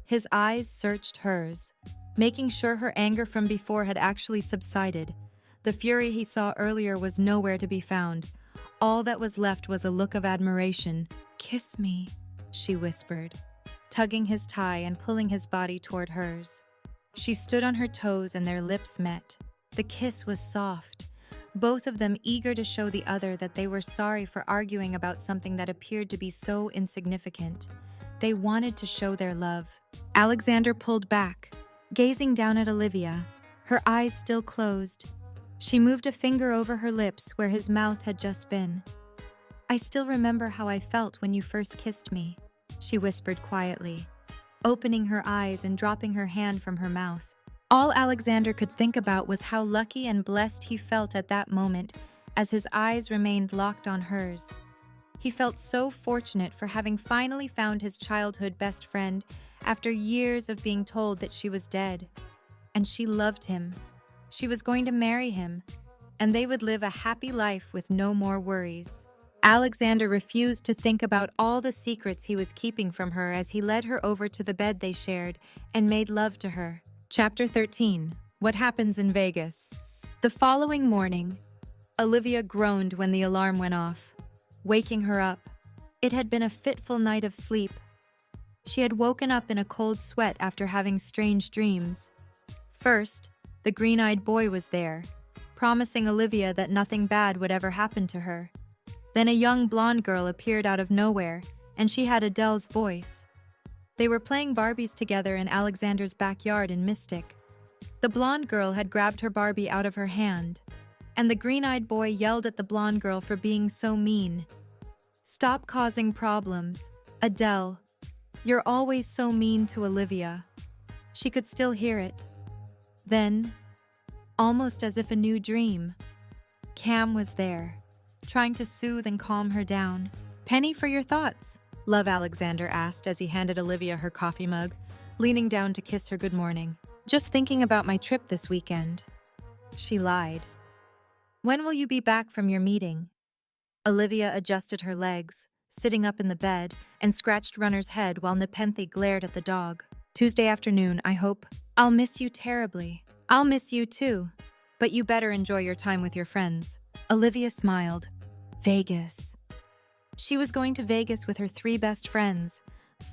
His eyes searched hers, making sure her anger from before had actually subsided. The fury he saw earlier was nowhere to be found. All that was left was a look of admiration. Kiss me, she whispered, tugging his tie and pulling his body toward hers. She stood on her toes and their lips met. The kiss was soft, both of them eager to show the other that they were sorry for arguing about something that appeared to be so insignificant. They wanted to show their love. Alexander pulled back, gazing down at Olivia, her eyes still closed. She moved a finger over her lips where his mouth had just been. I still remember how I felt when you first kissed me, she whispered quietly, opening her eyes and dropping her hand from her mouth. All Alexander could think about was how lucky and blessed he felt at that moment as his eyes remained locked on hers. He felt so fortunate for having finally found his childhood best friend after years of being told that she was dead. And she loved him. She was going to marry him, and they would live a happy life with no more worries. Alexander refused to think about all the secrets he was keeping from her as he led her over to the bed they shared and made love to her. Chapter 13. What Happens in Vegas. The following morning, Olivia groaned when the alarm went off, waking her up. It had been a fitful night of sleep. She had woken up in a cold sweat after having strange dreams. First, the green-eyed boy was there, promising Olivia that nothing bad would ever happen to her. Then a young blonde girl appeared out of nowhere, and she had Adele's voice. They were playing Barbies together in Alexander's backyard in Mystic. The blonde girl had grabbed her Barbie out of her hand, and the green-eyed boy yelled at the blonde girl for being so mean. Stop causing problems, Adele. You're always so mean to Olivia. She could still hear it. Then, almost as if a new dream, Cam was there, trying to soothe and calm her down. Penny for your thoughts, Love Alexander asked as he handed Olivia her coffee mug, leaning down to kiss her good morning. Just thinking about my trip this weekend. She lied. When will you be back from your meeting? Olivia adjusted her legs, sitting up in the bed, and scratched Runner's head while Nepenthe glared at the dog. Tuesday afternoon, I hope. I'll miss you terribly. I'll miss you too. But you better enjoy your time with your friends. Olivia smiled. Vegas. She was going to Vegas with her 3 best friends.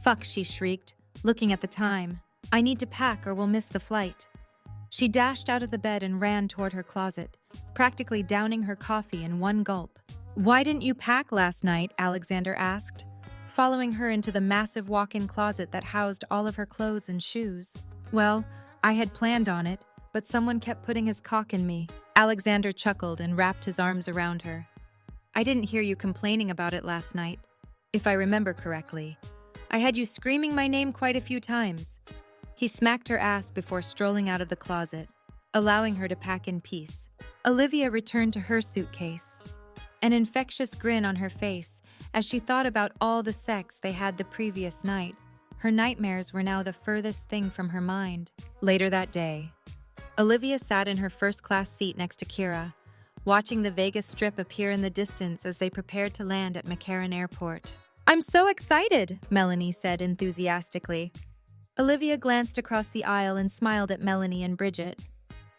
Fuck, she shrieked, looking at the time. I need to pack or we'll miss the flight. She dashed out of the bed and ran toward her closet, practically downing her coffee in one gulp. Why didn't you pack last night? Alexander asked, following her into the massive walk-in closet that housed all of her clothes and shoes. Well, I had planned on it, but someone kept putting his cock in me. Alexander chuckled and wrapped his arms around her. I didn't hear you complaining about it last night. If I remember correctly, I had you screaming my name quite a few times. He smacked her ass before strolling out of the closet, allowing her to pack in peace. Olivia returned to her suitcase, an infectious grin on her face as she thought about all the sex they had the previous night. Her nightmares were now the furthest thing from her mind. Later that day, Olivia sat in her first-class seat next to Kira, watching the Vegas Strip appear in the distance as they prepared to land at McCarran Airport. "I'm so excited," Melanie said enthusiastically. Olivia glanced across the aisle and smiled at Melanie and Bridget,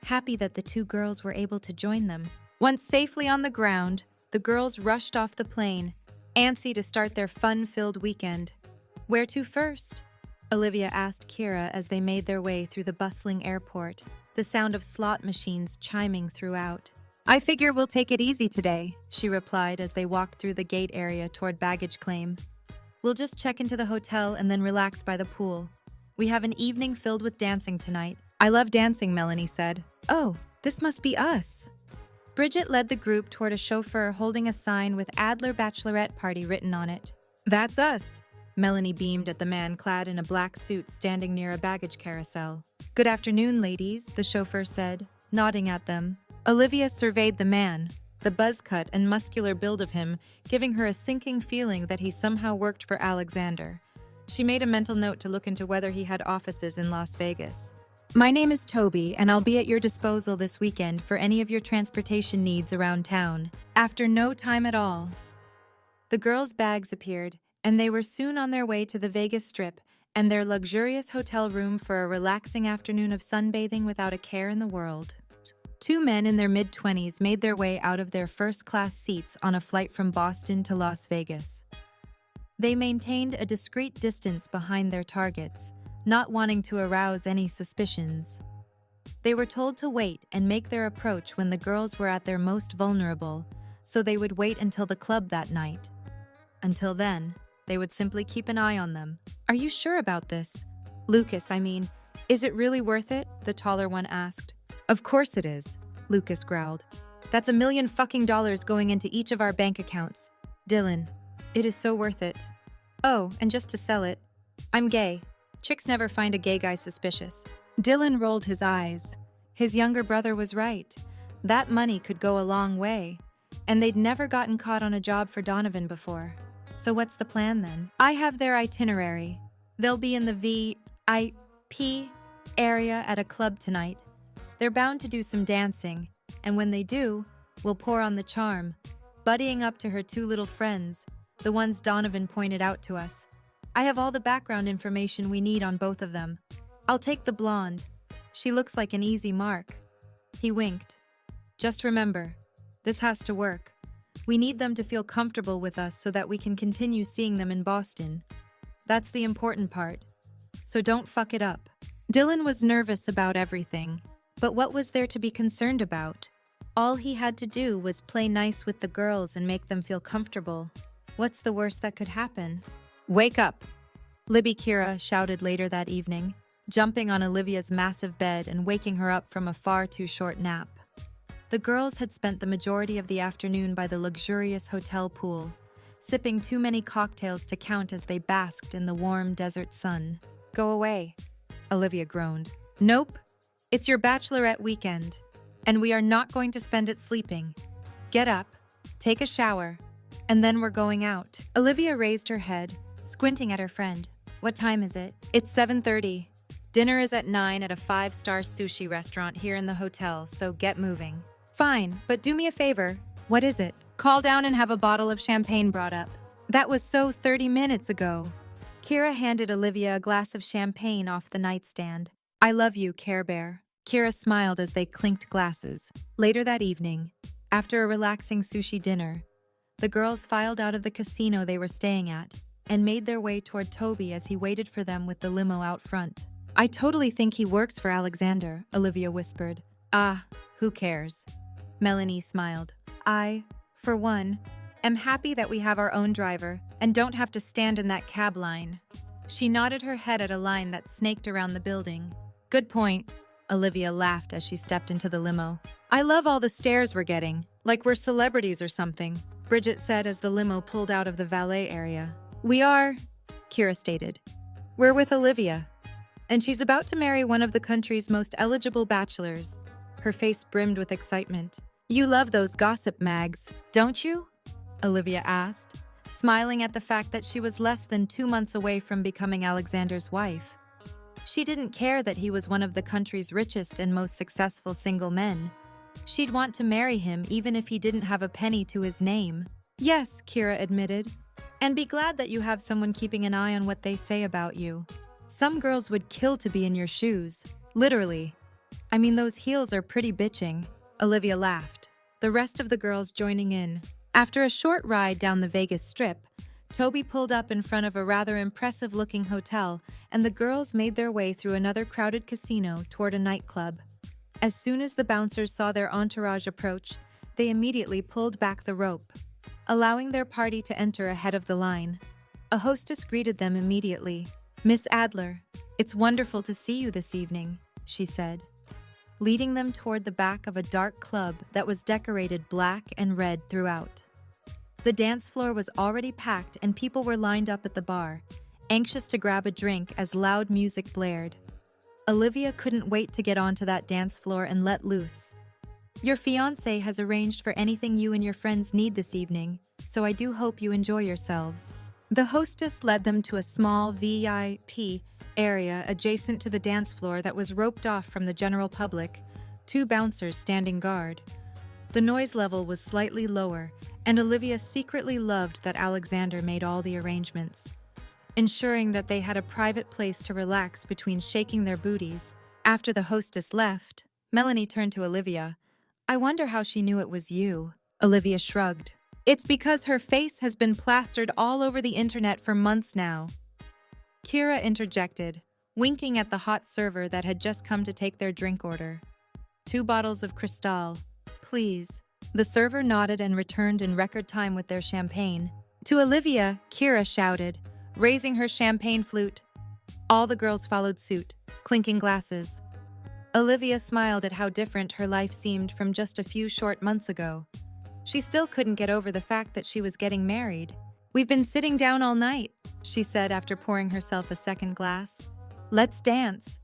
happy that the two girls were able to join them. Once safely on the ground, the girls rushed off the plane, antsy to start their fun-filled weekend. "Where to first?" Olivia asked Kira as they made their way through the bustling airport, the sound of slot machines chiming throughout. "I figure we'll take it easy today," she replied as they walked through the gate area toward baggage claim. "We'll just check into the hotel and then relax by the pool. We have an evening filled with dancing tonight." "I love dancing," Melanie said. "Oh, this must be us." Bridget led the group toward a chauffeur holding a sign with Adler Bachelorette Party written on it. "That's us." Melanie beamed at the man clad in a black suit standing near a baggage carousel. "Good afternoon, ladies," the chauffeur said, nodding at them. Olivia surveyed the man, the buzz cut and muscular build of him giving her a sinking feeling that he somehow worked for Alexander. She made a mental note to look into whether he had offices in Las Vegas. "My name is Toby, and I'll be at your disposal this weekend for any of your transportation needs around town." After no time at all, the girls' bags appeared, and they were soon on their way to the Vegas Strip and their luxurious hotel room for a relaxing afternoon of sunbathing without a care in the world. Two men in their mid-20s made their way out of their first-class seats on a flight from Boston to Las Vegas. They maintained a discreet distance behind their targets, not wanting to arouse any suspicions. They were told to wait and make their approach when the girls were at their most vulnerable, so they would wait until the club that night. Until then, they would simply keep an eye on them. "Are you sure about this? Lucas, I mean, is it really worth it?" the taller one asked. "Of course it is," Lucas growled. "That's $1 million fucking dollars going into each of our bank accounts. Dylan, it is so worth it. Oh, and just to sell it, I'm gay. Chicks never find a gay guy suspicious." Dylan rolled his eyes. His younger brother was right. That money could go a long way, and they'd never gotten caught on a job for Donovan before. So what's the plan then? "I have their itinerary. They'll be in the VIP area at a club tonight. They're bound to do some dancing, and when they do, we'll pour on the charm, buddying up to her two little friends, the ones Donovan pointed out to us. I have all the background information we need on both of them. I'll take the blonde. She looks like an easy mark." He winked. "Just remember, this has to work. We need them to feel comfortable with us so that we can continue seeing them in Boston. That's the important part. So don't fuck it up." Dylan was nervous about everything, but what was there to be concerned about? All he had to do was play nice with the girls and make them feel comfortable. What's the worst that could happen? "Wake up!" Libby Kira shouted later that evening, jumping on Olivia's massive bed and waking her up from a far too short nap. The girls had spent the majority of the afternoon by the luxurious hotel pool, sipping too many cocktails to count as they basked in the warm desert sun. "Go away," Olivia groaned. "Nope. It's your bachelorette weekend, and we are not going to spend it sleeping. Get up, take a shower, and then we're going out." Olivia raised her head, squinting at her friend. "What time is it?" "It's 7:30. Dinner is at 9 at a 5-star sushi restaurant here in the hotel, so get moving." "Fine, but do me a favor." "What is it?" "Call down and have a bottle of champagne brought up." "That was so 30 minutes ago." Kira handed Olivia a glass of champagne off the nightstand. "I love you, Care Bear." Kira smiled as they clinked glasses. Later that evening, after a relaxing sushi dinner, the girls filed out of the casino they were staying at and made their way toward Toby as he waited for them with the limo out front. "I totally think he works for Alexander," Olivia whispered. "Ah, who cares?" Melanie smiled. "I, for one, am happy that we have our own driver and don't have to stand in that cab line." She nodded her head at a line that snaked around the building. "Good point," Olivia laughed as she stepped into the limo. "I love all the stares we're getting, like we're celebrities or something," Bridget said as the limo pulled out of the valet area. "We are," Kira stated. "We're with Olivia, and she's about to marry one of the country's most eligible bachelors." Her face brimmed with excitement. "You love those gossip mags, don't you?" Olivia asked, smiling at the fact that she was less than 2 months away from becoming Alexander's wife. She didn't care that he was one of the country's richest and most successful single men. She'd want to marry him even if he didn't have a penny to his name. Yes, Kira admitted. And be glad that you have someone keeping an eye on what they say about you. Some girls would kill to be in your shoes. Literally. I mean, those heels are pretty bitching. Olivia laughed, the rest of the girls joining in. After a short ride down the Vegas Strip, Toby pulled up in front of a rather impressive-looking hotel, and the girls made their way through another crowded casino toward a nightclub. As soon as the bouncers saw their entourage approach, they immediately pulled back the rope, allowing their party to enter ahead of the line. A hostess greeted them immediately. "Miss Adler, it's wonderful to see you this evening," she said, leading them toward the back of a dark club that was decorated black and red throughout. The dance floor was already packed and people were lined up at the bar, anxious to grab a drink as loud music blared. Olivia couldn't wait to get onto that dance floor and let loose. "Your fiancé has arranged for anything you and your friends need this evening, so I do hope you enjoy yourselves." The hostess led them to a small VIP area adjacent to the dance floor that was roped off from the general public, 2 bouncers standing guard. The noise level was slightly lower, and Olivia secretly loved that Alexander made all the arrangements, ensuring that they had a private place to relax between shaking their booties. After the hostess left, Melanie turned to Olivia. "I wonder how she knew it was you." Olivia shrugged. "It's because her face has been plastered all over the internet for months now." Kira interjected, winking at the hot server that had just come to take their drink order. 2 bottles of Cristal, please." The server nodded and returned in record time with their champagne. To Olivia, Kira shouted, raising her champagne flute. All the girls followed suit, clinking glasses. Olivia smiled at how different her life seemed from just a few short months ago. She still couldn't get over the fact that she was getting married. "We've been sitting down all night," she said after pouring herself a second glass. "Let's dance."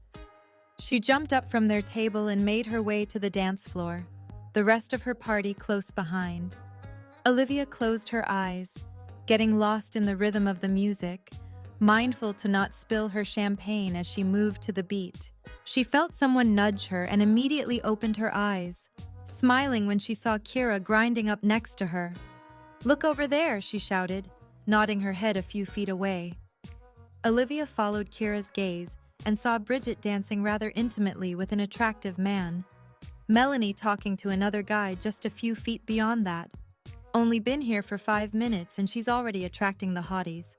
She jumped up from their table and made her way to the dance floor, the rest of her party close behind. Olivia closed her eyes, getting lost in the rhythm of the music, mindful to not spill her champagne as she moved to the beat. She felt someone nudge her and immediately opened her eyes, smiling when she saw Kira grinding up next to her. "Look over there," she shouted, nodding her head a few feet away. Olivia followed Kira's gaze and saw Bridget dancing rather intimately with an attractive man. Melanie talking to another guy just a few feet beyond that. Only been here for 5 minutes and she's already attracting the hotties.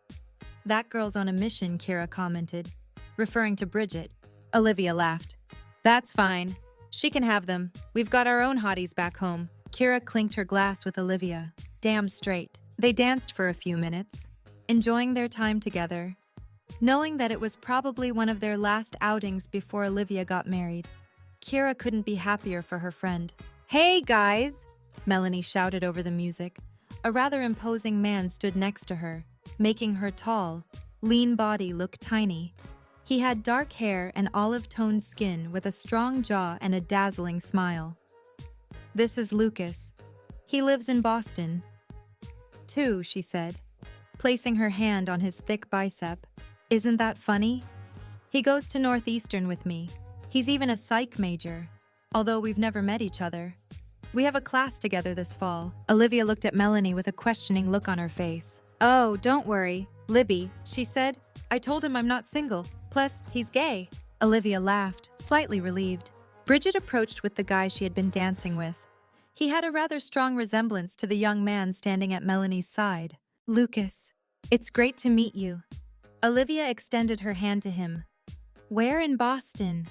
"That girl's on a mission," Kira commented, referring to Bridget. Olivia laughed. "That's fine. She can have them. We've got our own hotties back home." Kira clinked her glass with Olivia. Damn straight. They danced for a few minutes, enjoying their time together, knowing that it was probably one of their last outings before Olivia got married. Kira couldn't be happier for her friend. "Hey, guys!" Melanie shouted over the music. A rather imposing man stood next to her, making her tall, lean body look tiny. He had dark hair and olive-toned skin with a strong jaw and a dazzling smile. "This is Lucas. He lives in Boston." "Too," she said, placing her hand on his thick bicep. "Isn't that funny? He goes to Northeastern with me. He's even a psych major, although we've never met each other. We have a class together this fall." Olivia looked at Melanie with a questioning look on her face. "Oh, don't worry, Libby," she said. "I told him I'm not single. Plus, he's gay." Olivia laughed, slightly relieved. Bridget approached with the guy she had been dancing with. He had a rather strong resemblance to the young man standing at Melanie's side. "Lucas, it's great to meet you." Olivia extended her hand to him. "Where in Boston?"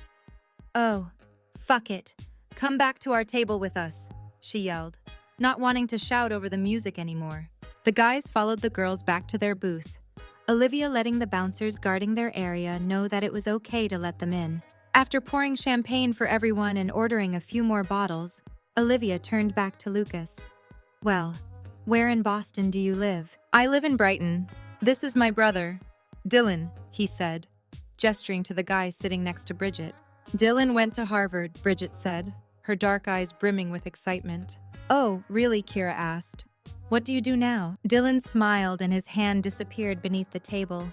"Oh, fuck it. Come back to our table with us," she yelled, not wanting to shout over the music anymore. The guys followed the girls back to their booth, Olivia letting the bouncers guarding their area know that it was okay to let them in. After pouring champagne for everyone and ordering a few more bottles, Olivia turned back to Lucas. "Well, where in Boston do you live?" "I live in Brighton. This is my brother, Dylan," he said, gesturing to the guy sitting next to Bridget. "Dylan went to Harvard," Bridget said, her dark eyes brimming with excitement. "Oh, really?" Kira asked. What do you do now? Dylan smiled and his hand disappeared beneath the table.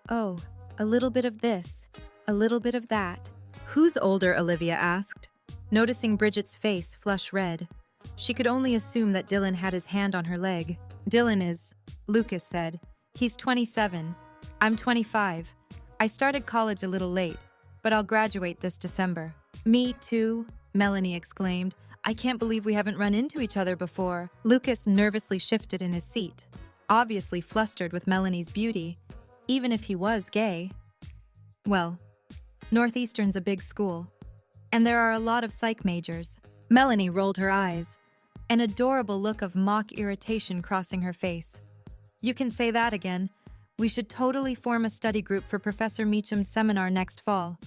Oh, a little bit of this, a little bit of that. Who's older? Olivia asked, noticing Bridget's face flush red. She could only assume that Dylan had his hand on her leg. Dylan is, Lucas said. He's 27. I'm 25. I started college a little late, but I'll graduate this December. Me too, Melanie exclaimed. I can't believe we haven't run into each other before. Lucas nervously shifted in his seat, obviously flustered with Melanie's beauty, even if he was gay. Well, Northeastern's a big school, and there are a lot of psych majors. Melanie rolled her eyes, an adorable look of mock irritation crossing her face. You can say that again. We should totally form a study group for Professor Meacham's seminar next fall.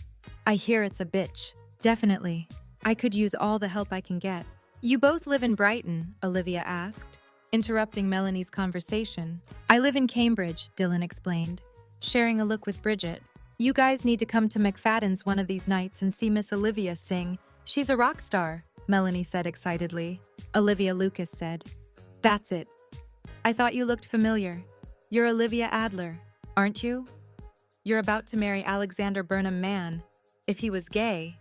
I hear it's a bitch. Definitely. I could use all the help I can get. You both live in Brighton, Olivia asked, interrupting Melanie's conversation. I live in Cambridge, Dylan explained, sharing a look with Bridget. You guys need to come to McFadden's one of these nights and see Miss Olivia sing. She's a rock star, Melanie said excitedly. Olivia Lucas said, That's it. I thought you looked familiar. You're Olivia Adler, aren't you? You're about to marry Alexander Burnham Mann. If he was gay,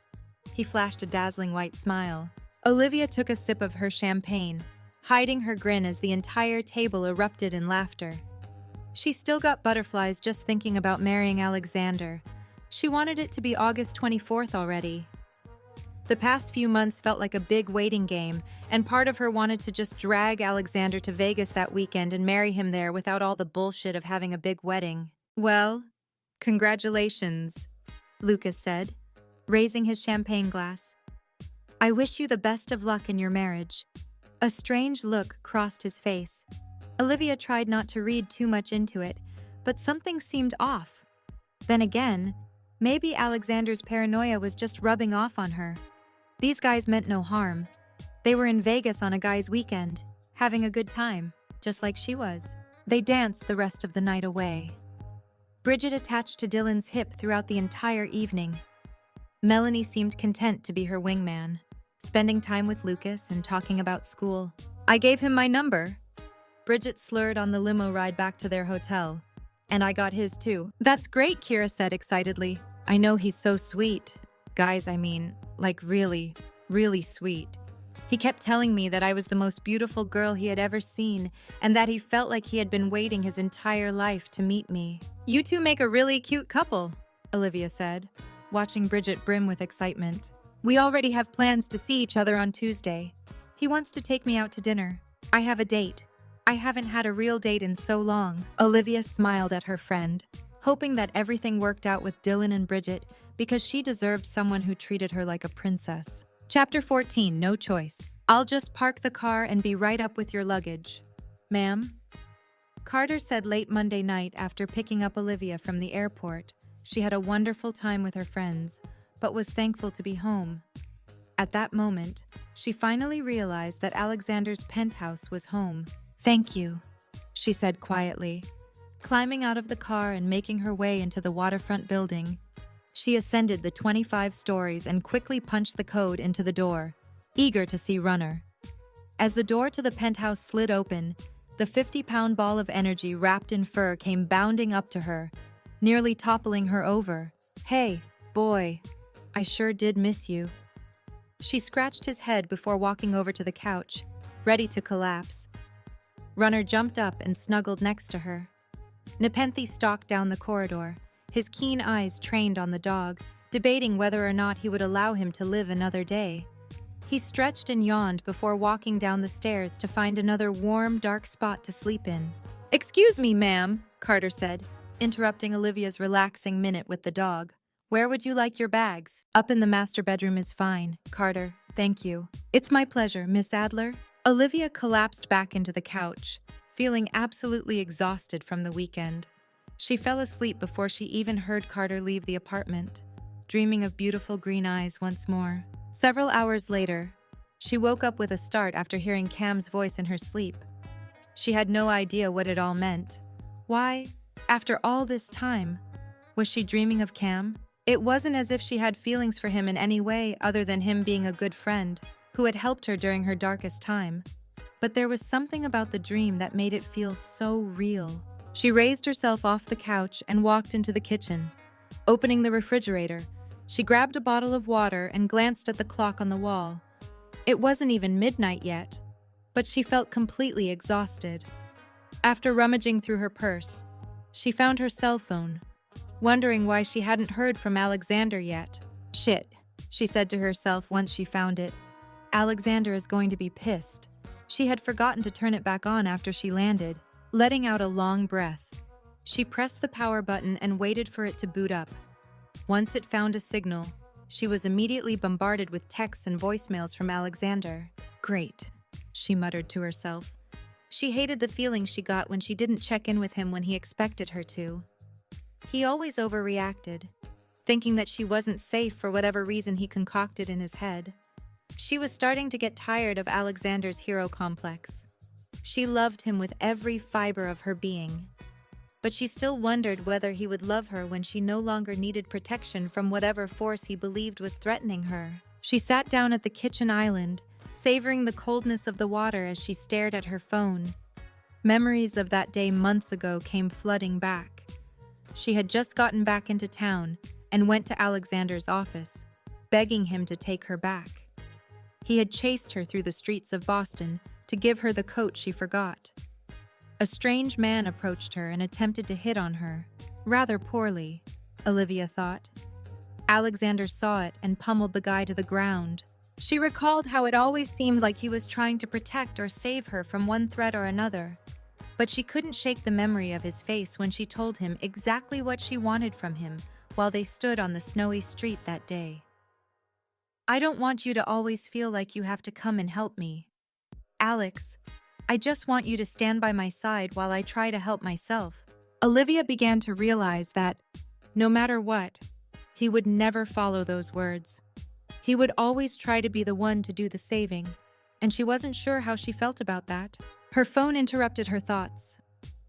he flashed a dazzling white smile. Olivia took a sip of her champagne, hiding her grin as the entire table erupted in laughter. She still got butterflies just thinking about marrying Alexander. She wanted it to be August 24th already. The past few months felt like a big waiting game, and part of her wanted to just drag Alexander to Vegas that weekend and marry him there without all the bullshit of having a big wedding. Well, congratulations, Lucas said, raising his champagne glass. I wish you the best of luck in your marriage. A strange look crossed his face. Olivia tried not to read too much into it, but something seemed off. Then again, maybe Alexander's paranoia was just rubbing off on her. These guys meant no harm. They were in Vegas on a guy's weekend, having a good time, just like she was. They danced the rest of the night away. Bridget attached to Dylan's hip throughout the entire evening. Melanie seemed content to be her wingman, spending time with Lucas and talking about school. I gave him my number. Bridget slurred on the limo ride back to their hotel. And I got his too. That's great, Kira said excitedly. I know he's so sweet. Guys, I mean, like really, really sweet. He kept telling me that I was the most beautiful girl he had ever seen and that he felt like he had been waiting his entire life to meet me. You two make a really cute couple, Olivia said, watching Bridget brim with excitement. We already have plans to see each other on Tuesday. He wants to take me out to dinner. I have a date. I haven't had a real date in so long. Olivia smiled at her friend, hoping that everything worked out with Dylan and Bridget because she deserved someone who treated her like a princess. Chapter 14, No Choice. I'll just park the car and be right up with your luggage. Ma'am? Carter said late Monday night after picking up Olivia from the airport. She had a wonderful time with her friends, but was thankful to be home. At that moment, she finally realized that Alexander's penthouse was home. Thank you, she said quietly, climbing out of the car and making her way into the waterfront building. She ascended the 25 stories and quickly punched the code into the door, eager to see Runner. As the door to the penthouse slid open, the 50-pound ball of energy wrapped in fur came bounding up to her, nearly toppling her over. Hey, boy, I sure did miss you. She scratched his head before walking over to the couch, ready to collapse. Runner jumped up and snuggled next to her. Nepenthe stalked down the corridor, his keen eyes trained on the dog, debating whether or not he would allow him to live another day. He stretched and yawned before walking down the stairs to find another warm, dark spot to sleep in. Excuse me, ma'am, Carter said, interrupting Olivia's relaxing minute with the dog. Where would you like your bags? Up in the master bedroom is fine, Carter. Thank you. It's my pleasure, Miss Adler. Olivia collapsed back into the couch, feeling absolutely exhausted from the weekend. She fell asleep before she even heard Carter leave the apartment, dreaming of beautiful green eyes once more. Several hours later, she woke up with a start after hearing Cam's voice in her sleep. She had no idea what it all meant. Why, after all this time, was she dreaming of Cam? It wasn't as if she had feelings for him in any way other than him being a good friend who had helped her during her darkest time. but there was something about the dream that made it feel so real. She raised herself off the couch and walked into the kitchen. Opening the refrigerator, she grabbed a bottle of water and glanced at the clock on the wall. It wasn't even midnight yet, but she felt completely exhausted. After rummaging through her purse, she found her cell phone, wondering why she hadn't heard from Alexander yet. Shit, she said to herself once she found it. Alexander is going to be pissed. She had forgotten to turn it back on after she landed. Letting out a long breath, she pressed the power button and waited for it to boot up. Once it found a signal, she was immediately bombarded with texts and voicemails from Alexander. Great, she muttered to herself. She hated the feeling she got when she didn't check in with him when he expected her to. He always overreacted, thinking that she wasn't safe for whatever reason he concocted in his head. She was starting to get tired of Alexander's hero complex. She loved him with every fiber of her being, but she still wondered whether he would love her when she no longer needed protection from whatever force he believed was threatening her. She sat down at the kitchen island, savoring the coldness of the water as she stared at her phone. Memories of that day months ago came flooding back. She had just gotten back into town and went to Alexander's office, begging him to take her back. He had chased her through the streets of Boston to give her the coat she forgot. A strange man approached her and attempted to hit on her, rather poorly, Olivia thought. Alexander saw it and pummeled the guy to the ground. She recalled how it always seemed like he was trying to protect or save her from one threat or another, but she couldn't shake the memory of his face when she told him exactly what she wanted from him while they stood on the snowy street that day. I don't want you to always feel like you have to come and help me. Alex, I just want you to stand by my side while I try to help myself. Olivia began to realize that, no matter what, he would never follow those words. He would always try to be the one to do the saving, and she wasn't sure how she felt about that. Her phone interrupted her thoughts.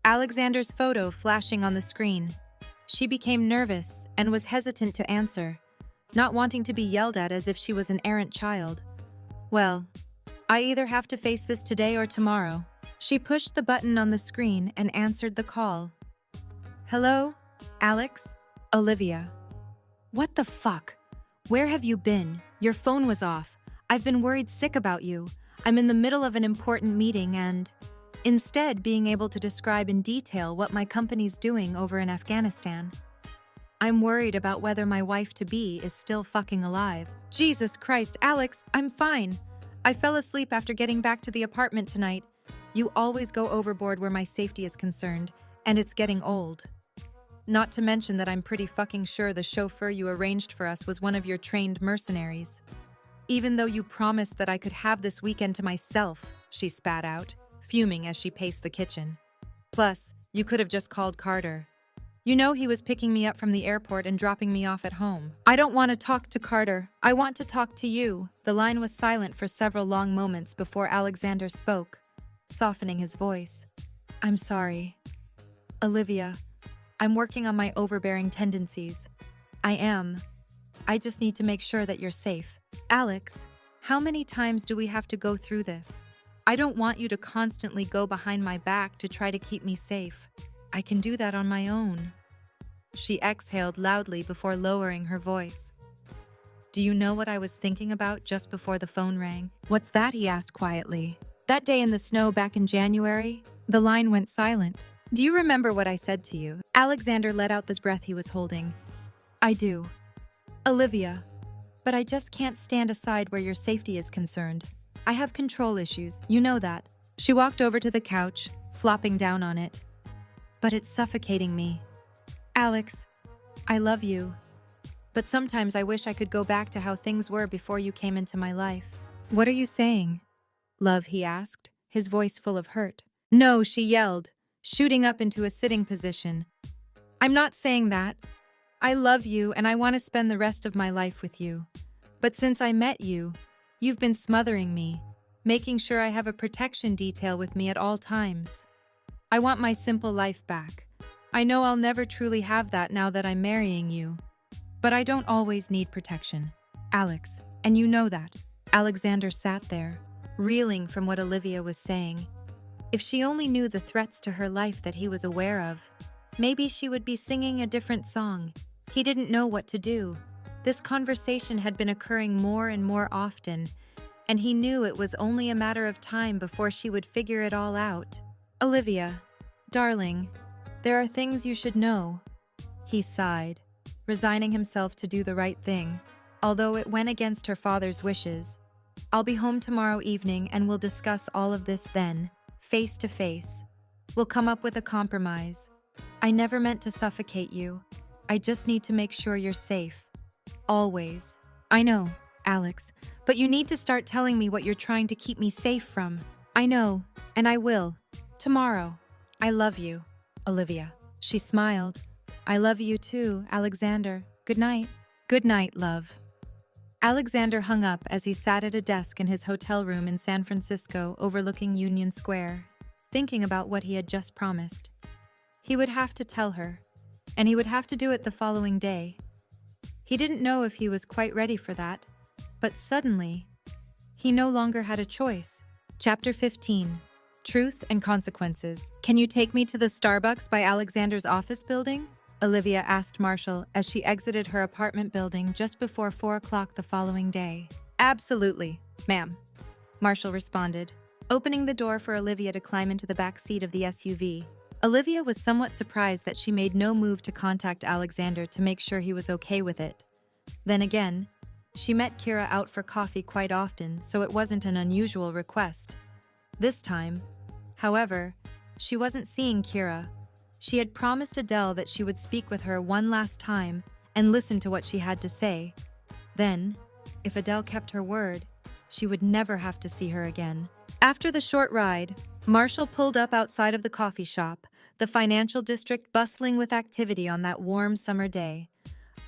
Alexander's photo flashing on the screen. She became nervous and was hesitant to answer, not wanting to be yelled at as if she was an errant child. Well, I either have to face this today or tomorrow. She pushed the button on the screen and answered the call. Hello, Alex? Olivia. What the fuck? Where have you been? Your phone was off. I've been worried sick about you. I'm in the middle of an important meeting and, instead being able to describe in detail what my company's doing over in Afghanistan. I'm worried about whether my wife-to-be is still fucking alive. Jesus Christ, Alex, I'm fine. I fell asleep after getting back to the apartment tonight. You always go overboard where my safety is concerned, and it's getting old. Not to mention that I'm pretty fucking sure the chauffeur you arranged for us was one of your trained mercenaries. Even though you promised that I could have this weekend to myself, she spat out, fuming as she paced the kitchen. Plus, you could have just called Carter. You know he was picking me up from the airport and dropping me off at home. I don't want to talk to Carter. I want to talk to you. The line was silent for several long moments before Alexander spoke, softening his voice. I'm sorry. Olivia, I'm working on my overbearing tendencies. I am. I just need to make sure that you're safe. Alex, how many times do we have to go through this? I don't want you to constantly go behind my back to try to keep me safe. I can do that on my own. She exhaled loudly before lowering her voice. Do you know what I was thinking about just before the phone rang? What's that? He asked quietly. That day in the snow back in January, the line went silent. Do you remember what I said to you? Alexander let out the breath he was holding. I do. Olivia, but I just can't stand aside where your safety is concerned. I have control issues, you know that. She walked over to the couch, flopping down on it. But it's suffocating me. Alex, I love you. But sometimes I wish I could go back to how things were before you came into my life. What are you saying? Love, he asked, his voice full of hurt. No, she yelled, shooting up into a sitting position. I'm not saying that. I love you and I want to spend the rest of my life with you. But since I met you, you've been smothering me, making sure I have a protection detail with me at all times. I want my simple life back. I know I'll never truly have that now that I'm marrying you. But I don't always need protection, Alex, and you know that. Alexander sat there, reeling from what Olivia was saying. If she only knew the threats to her life that he was aware of, maybe she would be singing a different song. He didn't know what to do. This conversation had been occurring more and more often, and he knew it was only a matter of time before she would figure it all out. Olivia, darling, there are things you should know. He sighed, resigning himself to do the right thing, although it went against her father's wishes. I'll be home tomorrow evening and we'll discuss all of this then, face to face. We'll come up with a compromise. I never meant to suffocate you. I just need to make sure you're safe. Always. I know, Alex, but you need to start telling me what you're trying to keep me safe from. I know, and I will. Tomorrow. I love you, Olivia. She smiled. I love you too, Alexander. Good night. Good night, love. Alexander hung up as he sat at a desk in his hotel room in San Francisco overlooking Union Square, thinking about what he had just promised. He would have to tell her, and he would have to do it the following day. He didn't know if he was quite ready for that, but suddenly, he no longer had a choice. Chapter 15. Truth and Consequences. Can you take me to the Starbucks by Alexander's office building? Olivia asked Marshall as she exited her apartment building just before 4 o'clock the following day. Absolutely, ma'am, Marshall responded, opening the door for Olivia to climb into the back seat of the SUV. Olivia was somewhat surprised that she made no move to contact Alexander to make sure he was okay with it. Then again, she met Kira out for coffee quite often, so it wasn't an unusual request. This time, however, she wasn't seeing Kira. She had promised Adele that she would speak with her one last time and listen to what she had to say. Then, if Adele kept her word, she would never have to see her again. After the short ride, Marshall pulled up outside of the coffee shop, the financial district bustling with activity on that warm summer day.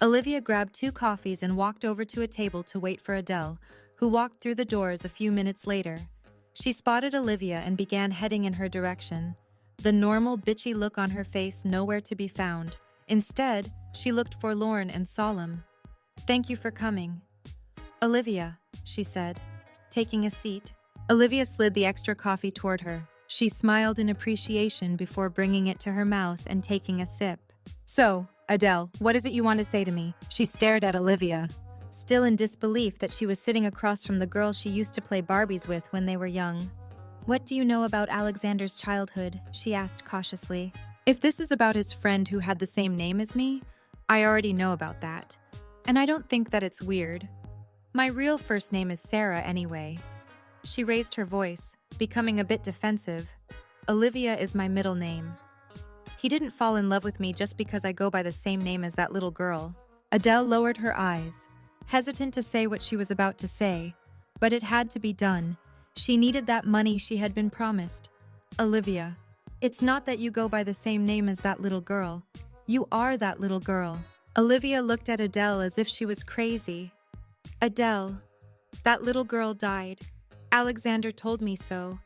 Olivia grabbed 2 coffees and walked over to a table to wait for Adele, who walked through the doors a few minutes later. She spotted Olivia and began heading in her direction. The normal bitchy look on her face nowhere to be found. Instead, she looked forlorn and solemn. "Thank you for coming." "Olivia," she said, taking a seat. Olivia slid the extra coffee toward her. She smiled in appreciation before bringing it to her mouth and taking a sip. "So, Adele, what is it you want to say to me?" She stared at Olivia, still in disbelief that she was sitting across from the girl she used to play Barbies with when they were young. "What do you know about Alexander's childhood?" she asked cautiously. "If this is about his friend who had the same name as me, I already know about that. And I don't think that it's weird. My real first name is Sarah anyway." She raised her voice, becoming a bit defensive. "Olivia is my middle name. He didn't fall in love with me just because I go by the same name as that little girl." Adele lowered her eyes, hesitant to say what she was about to say, but it had to be done. She needed that money she had been promised. "Olivia, it's not that you go by the same name as that little girl. You are that little girl." Olivia looked at Adele as if she was crazy. "Adele, that little girl died. Alexander told me so.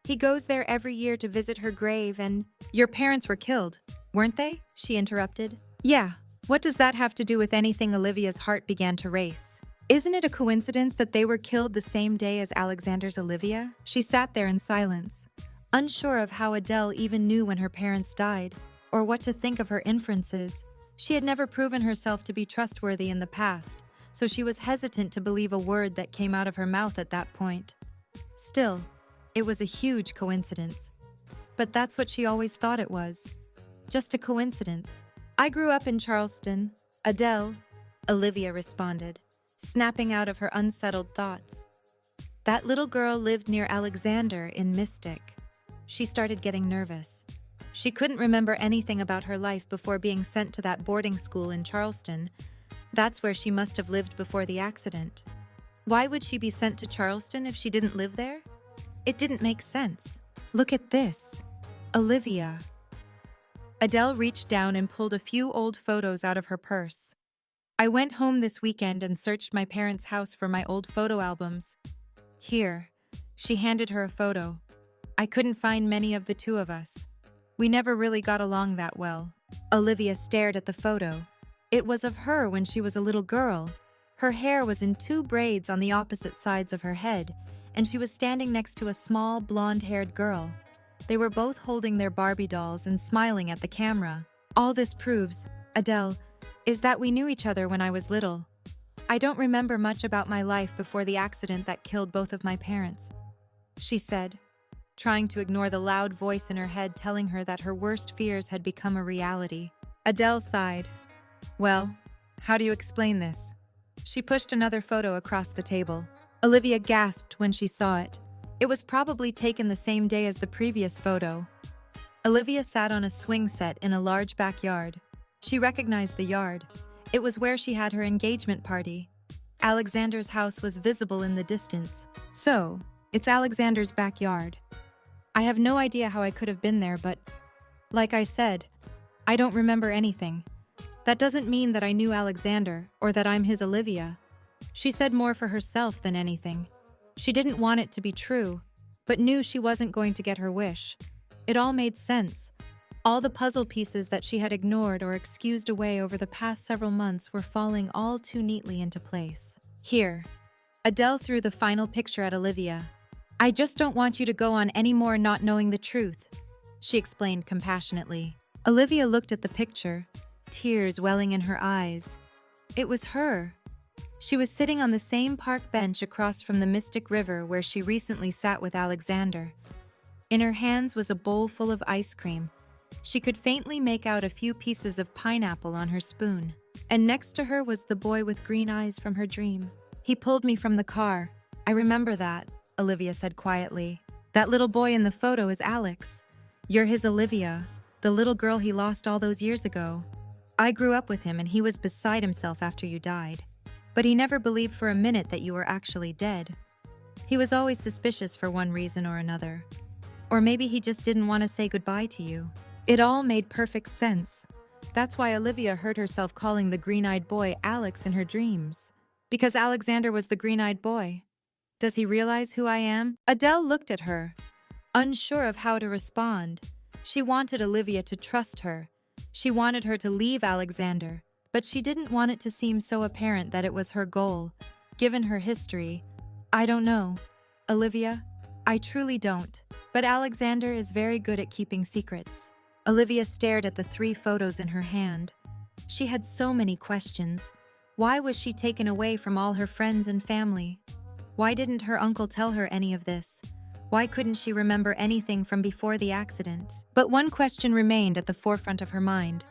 He goes there every year to visit her grave and—" "Your parents were killed, weren't they?" she interrupted. "Yeah. What does that have to do with anything?" Olivia's heart began to race. "Isn't it a coincidence that they were killed the same day as Alexander's Olivia?" She sat there in silence, unsure of how Adele even knew when her parents died, or what to think of her inferences. She had never proven herself to be trustworthy in the past, so she was hesitant to believe a word that came out of her mouth at that point. Still, it was a huge coincidence. But that's what she always thought it was. Just a coincidence. "I grew up in Charleston, Adele," Olivia responded, snapping out of her unsettled thoughts. "That little girl lived near Alexander in Mystic." She started getting nervous. She couldn't remember anything about her life before being sent to that boarding school in Charleston. That's where she must have lived before the accident. Why would she be sent to Charleston if she didn't live there? It didn't make sense. "Look at this. Olivia." Adele reached down and pulled a few old photos out of her purse. "I went home this weekend and searched my parents' house for my old photo albums. Here." She handed her a photo. "I couldn't find many of the two of us. We never really got along that well." Olivia stared at the photo. It was of her when she was a little girl. Her hair was in 2 braids on the opposite sides of her head, and she was standing next to a small, blonde-haired girl. They were both holding their Barbie dolls and smiling at the camera. All this proves, Adele, is that we knew each other when I was little. I don't remember much about my life before the accident that killed both of my parents, she said, trying to ignore the loud voice in her head telling her that her worst fears had become a reality. Adele sighed. Well, how do you explain this? She pushed another photo across the table. Olivia gasped when she saw it. It was probably taken the same day as the previous photo. Olivia sat on a swing set in a large backyard. She recognized the yard. It was where she had her engagement party. Alexander's house was visible in the distance. So, it's Alexander's backyard. I have no idea how I could have been there, but like I said, I don't remember anything. That doesn't mean that I knew Alexander or that I'm his Olivia. She said more for herself than anything. She didn't want it to be true, but knew she wasn't going to get her wish. It all made sense. All the puzzle pieces that she had ignored or excused away over the past several months were falling all too neatly into place. Here, Adele threw the final picture at Olivia. I just don't want you to go on anymore not knowing the truth, she explained compassionately. Olivia looked at the picture, tears welling in her eyes. It was her. She was sitting on the same park bench across from the Mystic River where she recently sat with Alexander. In her hands was a bowl full of ice cream. She could faintly make out a few pieces of pineapple on her spoon. And next to her was the boy with green eyes from her dream. He pulled me from the car. I remember that, Olivia said quietly. That little boy in the photo is Alex. You're his Olivia, the little girl he lost all those years ago. I grew up with him and he was beside himself after you died. But he never believed for a minute that you were actually dead. He was always suspicious for one reason or another. Or maybe he just didn't want to say goodbye to you. It all made perfect sense. That's why Olivia heard herself calling the green-eyed boy Alex in her dreams. Because Alexander was the green-eyed boy. Does he realize who I am? Adele looked at her, unsure of how to respond. She wanted Olivia to trust her. She wanted her to leave Alexander, but she didn't want it to seem so apparent that it was her goal. Given her history, I don't know. Olivia, I truly don't. But Alexander is very good at keeping secrets. Olivia stared at the 3 photos in her hand. She had so many questions. Why was she taken away from all her friends and family? Why didn't her uncle tell her any of this? Why couldn't she remember anything from before the accident? But one question remained at the forefront of her mind.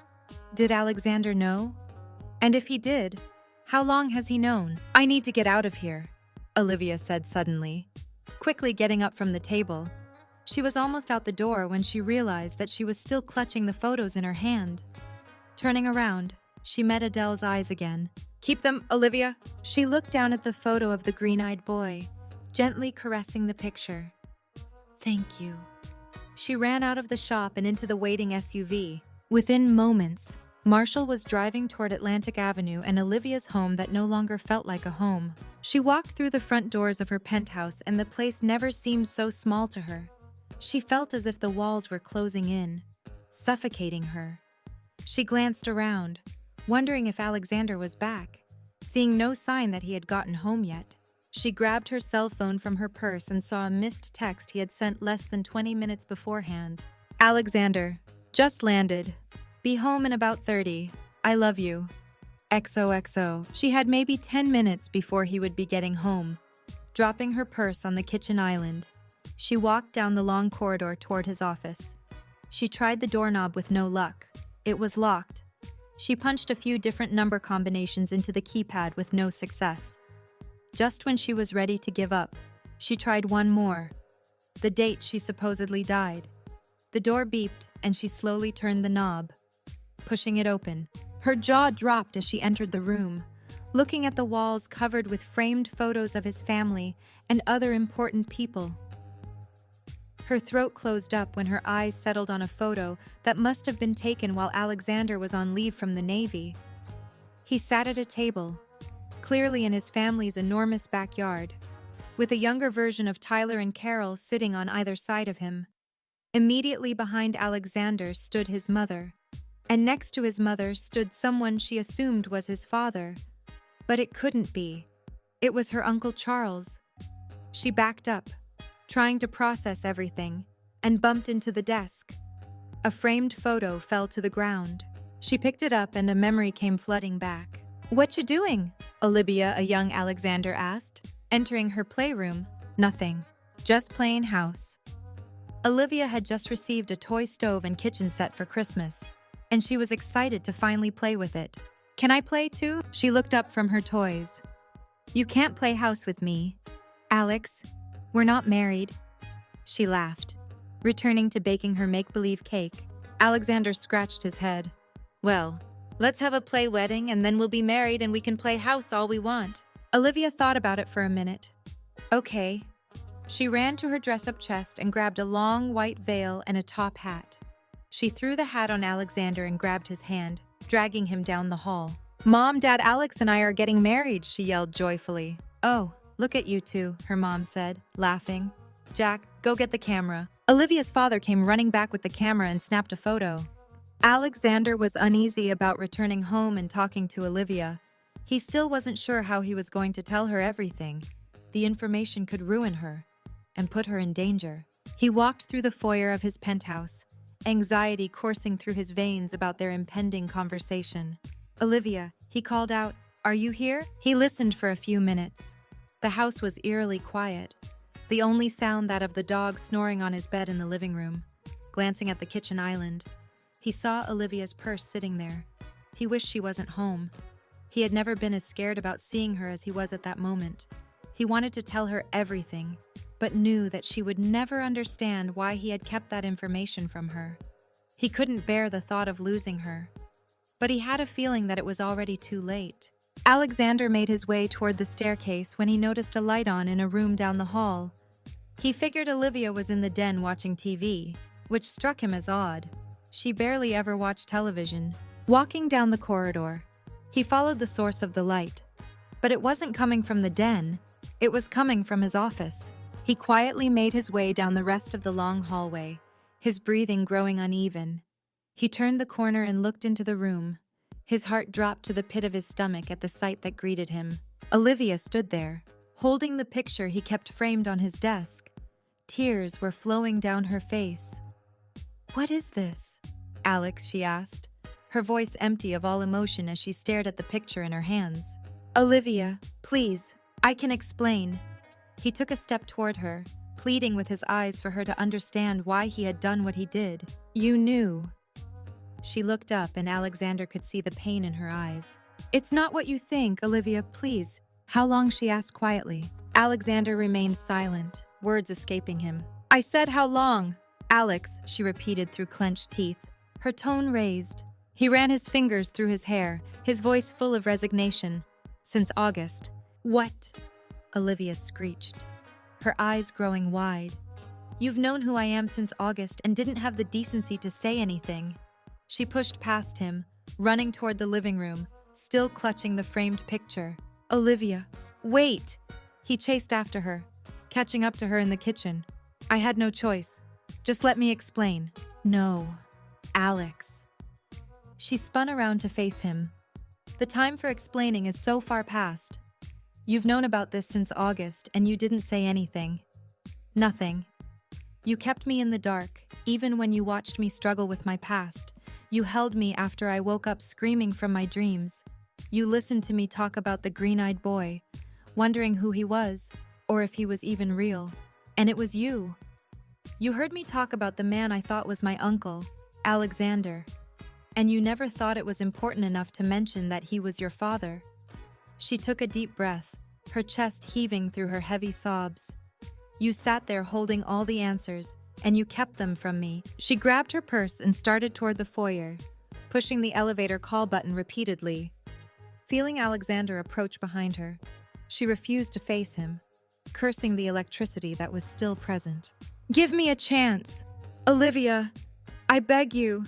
Did Alexander know? And if he did, how long has he known? I need to get out of here, Olivia said suddenly, quickly getting up from the table. She was almost out the door when she realized that she was still clutching the photos in her hand. Turning around, she met Adele's eyes again. Keep them, Olivia. She looked down at the photo of the green-eyed boy, gently caressing the picture. Thank you. She ran out of the shop and into the waiting SUV. Within moments, Marshall was driving toward Atlantic Avenue and Olivia's home that no longer felt like a home. She walked through the front doors of her penthouse and the place never seemed so small to her. She felt as if the walls were closing in, suffocating her. She glanced around, wondering if Alexander was back, seeing no sign that he had gotten home yet. She grabbed her cell phone from her purse and saw a missed text he had sent less than 20 minutes beforehand. Alexander, just landed. Be home in about 30. I love you. XOXO. She had maybe 10 minutes before he would be getting home. Dropping her purse on the kitchen island, she walked down the long corridor toward his office. She tried the doorknob with no luck. It was locked. She punched a few different number combinations into the keypad with no success. Just when she was ready to give up, she tried one more. The date she supposedly died. The door beeped and she slowly turned the knob, pushing it open. Her jaw dropped as she entered the room, looking at the walls covered with framed photos of his family and other important people. Her throat closed up when her eyes settled on a photo that must have been taken while Alexander was on leave from the Navy. He sat at a table, clearly in his family's enormous backyard, with a younger version of Tyler and Carol sitting on either side of him. Immediately behind Alexander stood his mother, and next to his mother stood someone she assumed was his father. But it couldn't be. It was her Uncle Charles. She backed up, trying to process everything, and bumped into the desk. A framed photo fell to the ground. She picked it up and a memory came flooding back. "What you doing?" Olivia, a young Alexander, asked, entering her playroom. "Nothing. Just playing house." Olivia had just received a toy stove and kitchen set for Christmas, and she was excited to finally play with it. "Can I play too?" She looked up from her toys. "You can't play house with me, Alex. We're not married." She laughed, returning to baking her make-believe cake. Alexander scratched his head. "Well, let's have a play wedding and then we'll be married and we can play house all we want." Olivia thought about it for a minute. "Okay." She ran to her dress-up chest and grabbed a long white veil and a top hat. She threw the hat on Alexander and grabbed his hand, dragging him down the hall. "Mom, Dad, Alex and I are getting married," she yelled joyfully. "Oh, look at you two," her mom said, laughing. "Jack, go get the camera." Olivia's father came running back with the camera and snapped a photo. Alexander was uneasy about returning home and talking to Olivia. He still wasn't sure how he was going to tell her everything. The information could ruin her and put her in danger. He walked through the foyer of his penthouse, anxiety coursing through his veins about their impending conversation. "Olivia," he called out, "are you here?" He listened for a few minutes. The house was eerily quiet, the only sound that of the dog snoring on his bed in the living room. Glancing at the kitchen island, he saw Olivia's purse sitting there. He wished she wasn't home. He had never been as scared about seeing her as he was at that moment. He wanted to tell her everything, but knew that she would never understand why he had kept that information from her. He couldn't bear the thought of losing her, but he had a feeling that it was already too late. Alexander made his way toward the staircase when he noticed a light on in a room down the hall. He figured Olivia was in the den watching TV, which struck him as odd. She barely ever watched television. Walking down the corridor, he followed the source of the light, but it wasn't coming from the den. It was coming from his office. He quietly made his way down the rest of the long hallway, his breathing growing uneven. He turned the corner and looked into the room. His heart dropped to the pit of his stomach at the sight that greeted him. Olivia stood there, holding the picture he kept framed on his desk. Tears were flowing down her face. "What is this, Alex?" she asked, her voice empty of all emotion as she stared at the picture in her hands. "Olivia, please, I can explain." He took a step toward her, pleading with his eyes for her to understand why he had done what he did. "You knew." She looked up and Alexander could see the pain in her eyes. "It's not what you think, Olivia, please." "How long?" she asked quietly. Alexander remained silent, words escaping him. "I said how long?" "Alex," she repeated through clenched teeth, her tone raised. He ran his fingers through his hair, his voice full of resignation. "Since August." "What?" Olivia screeched, her eyes growing wide. "You've known who I am since August and didn't have the decency to say anything." She pushed past him, running toward the living room, still clutching the framed picture. "Olivia, wait!" He chased after her, catching up to her in the kitchen. "I had no choice. Just let me explain." "No, Alex." She spun around to face him. "The time for explaining is so far past. You've known about this since August and you didn't say anything. Nothing. You kept me in the dark, even when you watched me struggle with my past. You held me after I woke up screaming from my dreams. You listened to me talk about the green-eyed boy, wondering who he was, or if he was even real. And it was you. You heard me talk about the man I thought was my uncle, Alexander. And you never thought it was important enough to mention that he was your father." She took a deep breath, her chest heaving through her heavy sobs. "You sat there holding all the answers, and you kept them from me." She grabbed her purse and started toward the foyer, pushing the elevator call button repeatedly. Feeling Alexander approach behind her, she refused to face him, cursing the electricity that was still present. "Give me a chance! Olivia, I beg you!"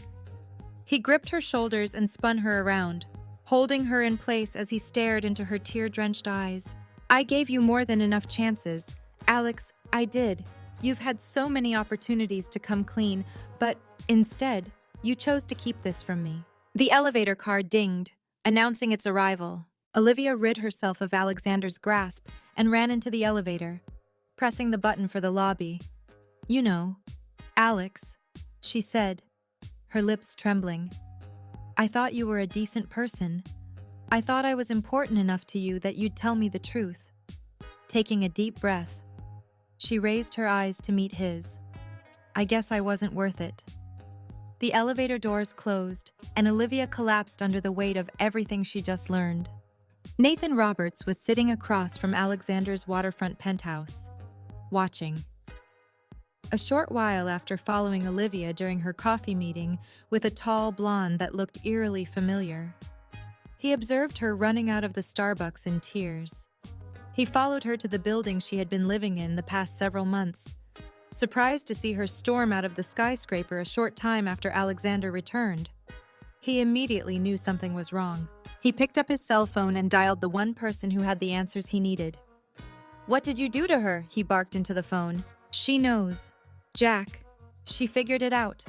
He gripped her shoulders and spun her around, holding her in place as he stared into her tear-drenched eyes. "I gave you more than enough chances. Alex, I did. You've had so many opportunities to come clean, but instead, you chose to keep this from me." The elevator car dinged, announcing its arrival. Olivia rid herself of Alexander's grasp and ran into the elevator. pressing the button for the lobby. "You know, Alex," she said, her lips trembling. "I thought you were a decent person. I thought I was important enough to you that you'd tell me the truth." Taking a deep breath, she raised her eyes to meet his. "I guess I wasn't worth it." The elevator doors closed, and Olivia collapsed under the weight of everything she just learned. Nathan Roberts was sitting across from Alexander's waterfront penthouse, watching. A short while after following Olivia during her coffee meeting with a tall blonde that looked eerily familiar, he observed her running out of the Starbucks in tears. He followed her to the building she had been living in the past several months, surprised to see her storm out of the skyscraper a short time after Alexander returned. He immediately knew something was wrong. He picked up his cell phone and dialed the one person who had the answers he needed. "What did you do to her?" he barked into the phone. "She knows. Jack. She figured it out,"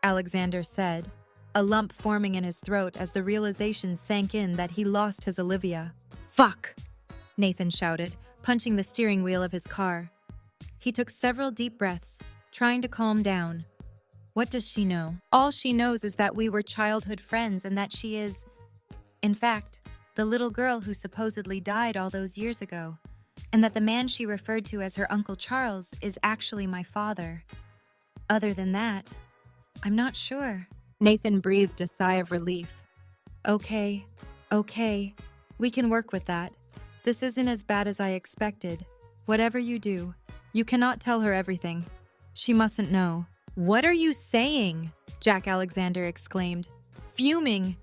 Alexander said, a lump forming in his throat as the realization sank in that he lost his Olivia. "Fuck!" Nathan shouted, punching the steering wheel of his car. He took several deep breaths, trying to calm down. What does she know? All she knows is that we were childhood friends and that she is, in fact, the little girl who supposedly died all those years ago, and that the man she referred to as her Uncle Charles is actually my father. Other than that, I'm not sure. Nathan breathed a sigh of relief. Okay, we can work with that. This isn't as bad as I expected. Whatever you do, you cannot tell her everything. She mustn't know." "What are you saying?" Jack Alexander exclaimed, fuming.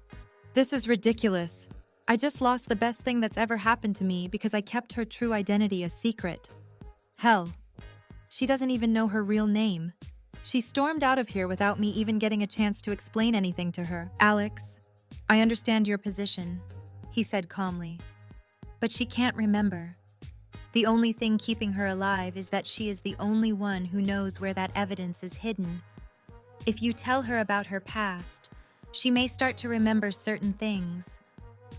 "This is ridiculous. I just lost the best thing that's ever happened to me because I kept her true identity a secret. Hell, she doesn't even know her real name. She stormed out of here without me even getting a chance to explain anything to her." "Alex, I understand your position," he said calmly. "But she can't remember. The only thing keeping her alive is that she is the only one who knows where that evidence is hidden. If you tell her about her past, she may start to remember certain things.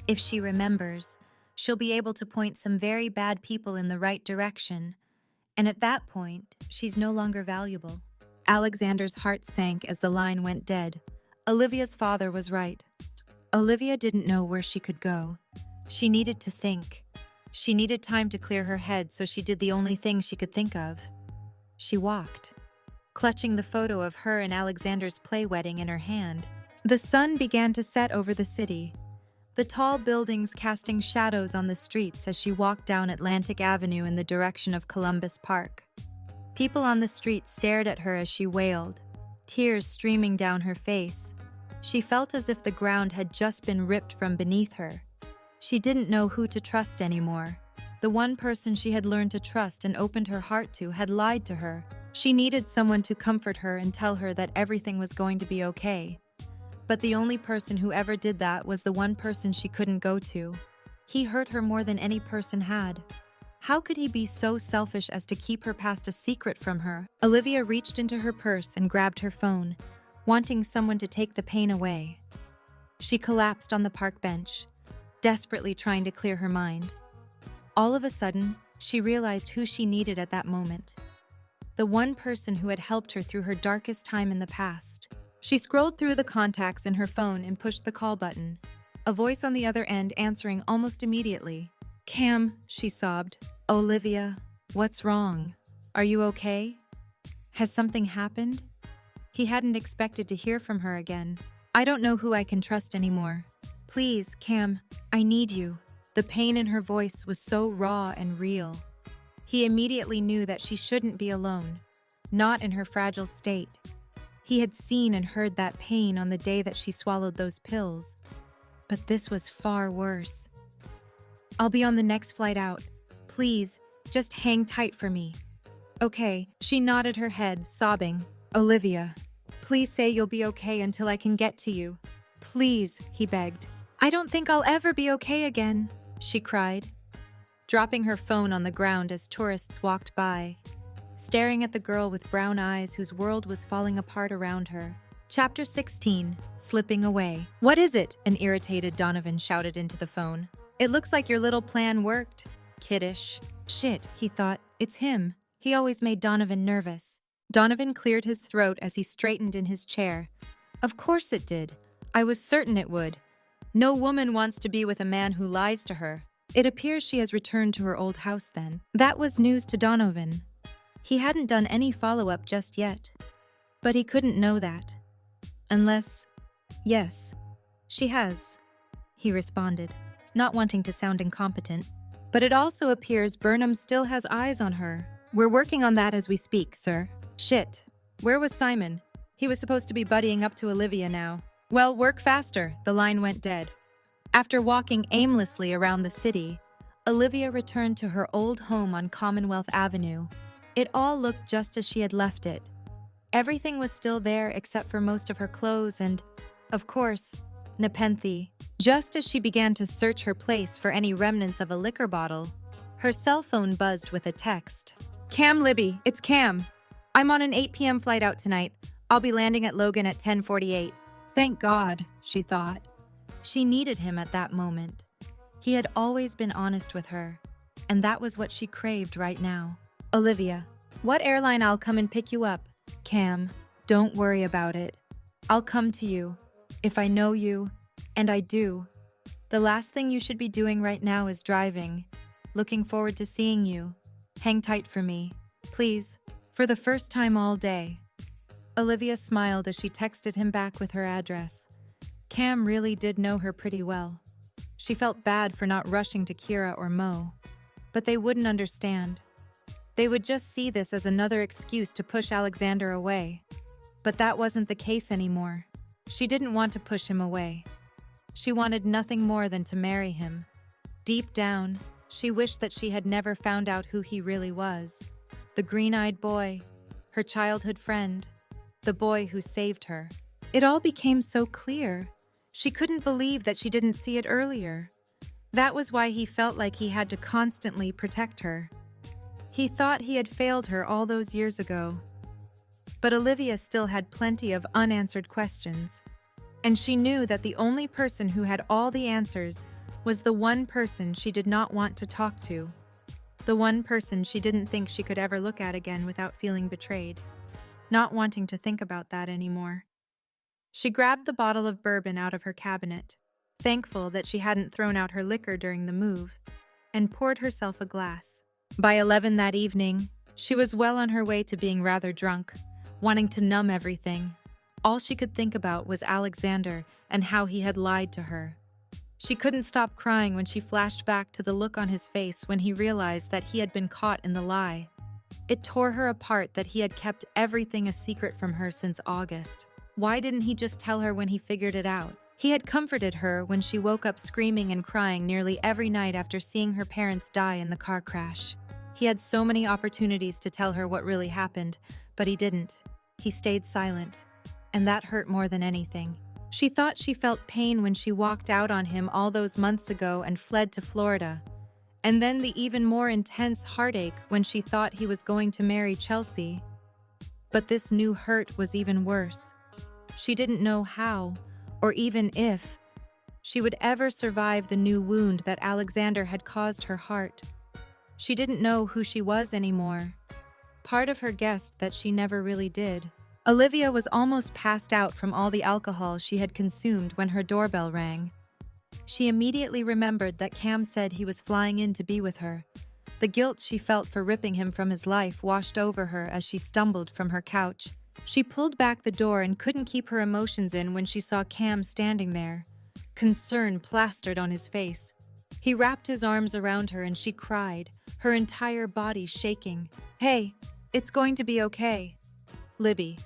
If she remembers, she'll be able to point some very bad people in the right direction. And at that point, she's no longer valuable." Alexander's heart sank as the line went dead. Olivia's father was right. Olivia didn't know where she could go. She needed to think. She needed time to clear her head, so she did the only thing she could think of. She walked, clutching the photo of her and Alexander's play wedding in her hand. The sun began to set over the city, the tall buildings casting shadows on the streets as she walked down Atlantic Avenue in the direction of Columbus Park. People on the street stared at her as she wailed, tears streaming down her face. She felt as if the ground had just been ripped from beneath her. She didn't know who to trust anymore. The one person she had learned to trust and opened her heart to had lied to her. She needed someone to comfort her and tell her that everything was going to be okay. But the only person who ever did that was the one person she couldn't go to. He hurt her more than any person had. How could he be so selfish as to keep her past a secret from her? Olivia reached into her purse and grabbed her phone, wanting someone to take the pain away. She collapsed on the park bench, desperately trying to clear her mind. All of a sudden, she realized who she needed at that moment. The one person who had helped her through her darkest time in the past. She scrolled through the contacts in her phone and pushed the call button, a voice on the other end answering almost immediately. "Cam," she sobbed. "Olivia, what's wrong? Are you okay? Has something happened?" He hadn't expected to hear from her again. "I don't know who I can trust anymore. Please, Cam, I need you." The pain in her voice was so raw and real. He immediately knew that she shouldn't be alone, not in her fragile state. He had seen and heard that pain on the day that she swallowed those pills. But this was far worse. "I'll be on the next flight out. Please, just hang tight for me." "Okay," she nodded her head, sobbing. "Olivia, please say you'll be okay until I can get to you. Please," he begged. "I don't think I'll ever be okay again," she cried, dropping her phone on the ground as tourists walked by, staring at the girl with brown eyes whose world was falling apart around her. Chapter 16, Slipping Away. "What is it?" an irritated Donovan shouted into the phone. "It looks like your little plan worked." Kiddish. Shit, he thought, it's him. He always made Donovan nervous. Donovan cleared his throat as he straightened in his chair. Of course it did. I was certain it would. No woman wants to be with a man who lies to her. It appears she has returned to her old house then. That was news to Donovan. He hadn't done any follow-up just yet. But he couldn't know that. Unless… Yes, she has, he responded, not wanting to sound incompetent. But it also appears Burnham still has eyes on her. We're working on that as we speak, sir. Shit. Where was Simon? He was supposed to be buddying up to Olivia now. Well, work faster. The line went dead. After walking aimlessly around the city, Olivia returned to her old home on Commonwealth Avenue. It all looked just as she had left it. Everything was still there except for most of her clothes and, of course, Nepenthe. Just as she began to search her place for any remnants of a liquor bottle, her cell phone buzzed with a text. Cam Libby, it's Cam. I'm on an 8 p.m. flight out tonight. I'll be landing at Logan at 10:48. Thank God, she thought. She needed him at that moment. He had always been honest with her, and that was what she craved right now. Olivia, what airline? I'll come and pick you up. Cam, don't worry about it. I'll come to you. If I know you, and I do. The last thing you should be doing right now is driving. Looking forward to seeing you. Hang tight for me, please. For the first time all day. Olivia smiled as she texted him back with her address. Cam really did know her pretty well. She felt bad for not rushing to Kira or Mo. But they wouldn't understand. They would just see this as another excuse to push Alexander away. But that wasn't the case anymore. She didn't want to push him away. She wanted nothing more than to marry him. Deep down, she wished that she had never found out who he really was. The green-eyed boy, her childhood friend, the boy who saved her. It all became so clear. She couldn't believe that she didn't see it earlier. That was why he felt like he had to constantly protect her. He thought he had failed her all those years ago. But Olivia still had plenty of unanswered questions. And she knew that the only person who had all the answers was the one person she did not want to talk to. The one person she didn't think she could ever look at again without feeling betrayed. Not wanting to think about that anymore. She grabbed the bottle of bourbon out of her cabinet, thankful that she hadn't thrown out her liquor during the move, and poured herself a glass. By 11 that evening, she was well on her way to being rather drunk, wanting to numb everything. All she could think about was Alexander and how he had lied to her. She couldn't stop crying when she flashed back to the look on his face when he realized that he had been caught in the lie. It tore her apart that he had kept everything a secret from her since August. Why didn't he just tell her when he figured it out? He had comforted her when she woke up screaming and crying nearly every night after seeing her parents die in the car crash. He had so many opportunities to tell her what really happened, but he didn't. He stayed silent, and that hurt more than anything. She thought she felt pain when she walked out on him all those months ago and fled to Florida. And then the even more intense heartache when she thought he was going to marry Chelsea. But this new hurt was even worse. She didn't know how, or even if, she would ever survive the new wound that Alexander had caused her heart. She didn't know who she was anymore. Part of her guessed that she never really did. Olivia was almost passed out from all the alcohol she had consumed when her doorbell rang. She immediately remembered that Cam said he was flying in to be with her. The guilt she felt for ripping him from his life washed over her as she stumbled from her couch. She pulled back the door and couldn't keep her emotions in when she saw Cam standing there, concern plastered on his face. He wrapped his arms around her and she cried, her entire body shaking. Hey, it's going to be okay. Libby,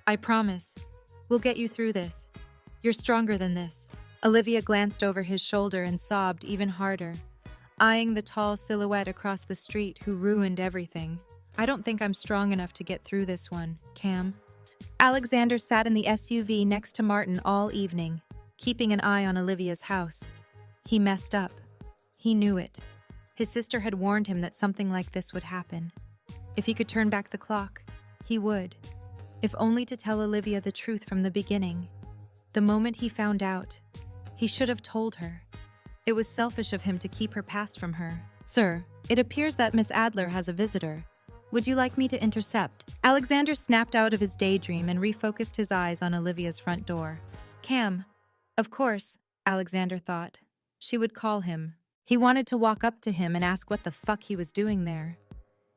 I promise. We'll get you through this. You're stronger than this. Olivia glanced over his shoulder and sobbed even harder, eyeing the tall silhouette across the street who ruined everything. I don't think I'm strong enough to get through this one, Cam. Alexander sat in the SUV next to Martin all evening, keeping an eye on Olivia's house. He messed up. He knew it. His sister had warned him that something like this would happen. If he could turn back the clock, he would. If only to tell Olivia the truth from the beginning. The moment he found out, he should have told her. It was selfish of him to keep her past from her. Sir, it appears that Miss Adler has a visitor. Would you like me to intercept? Alexander snapped out of his daydream and refocused his eyes on Olivia's front door. Cam. Of course, Alexander thought. She would call him. He wanted to walk up to him and ask what the fuck he was doing there.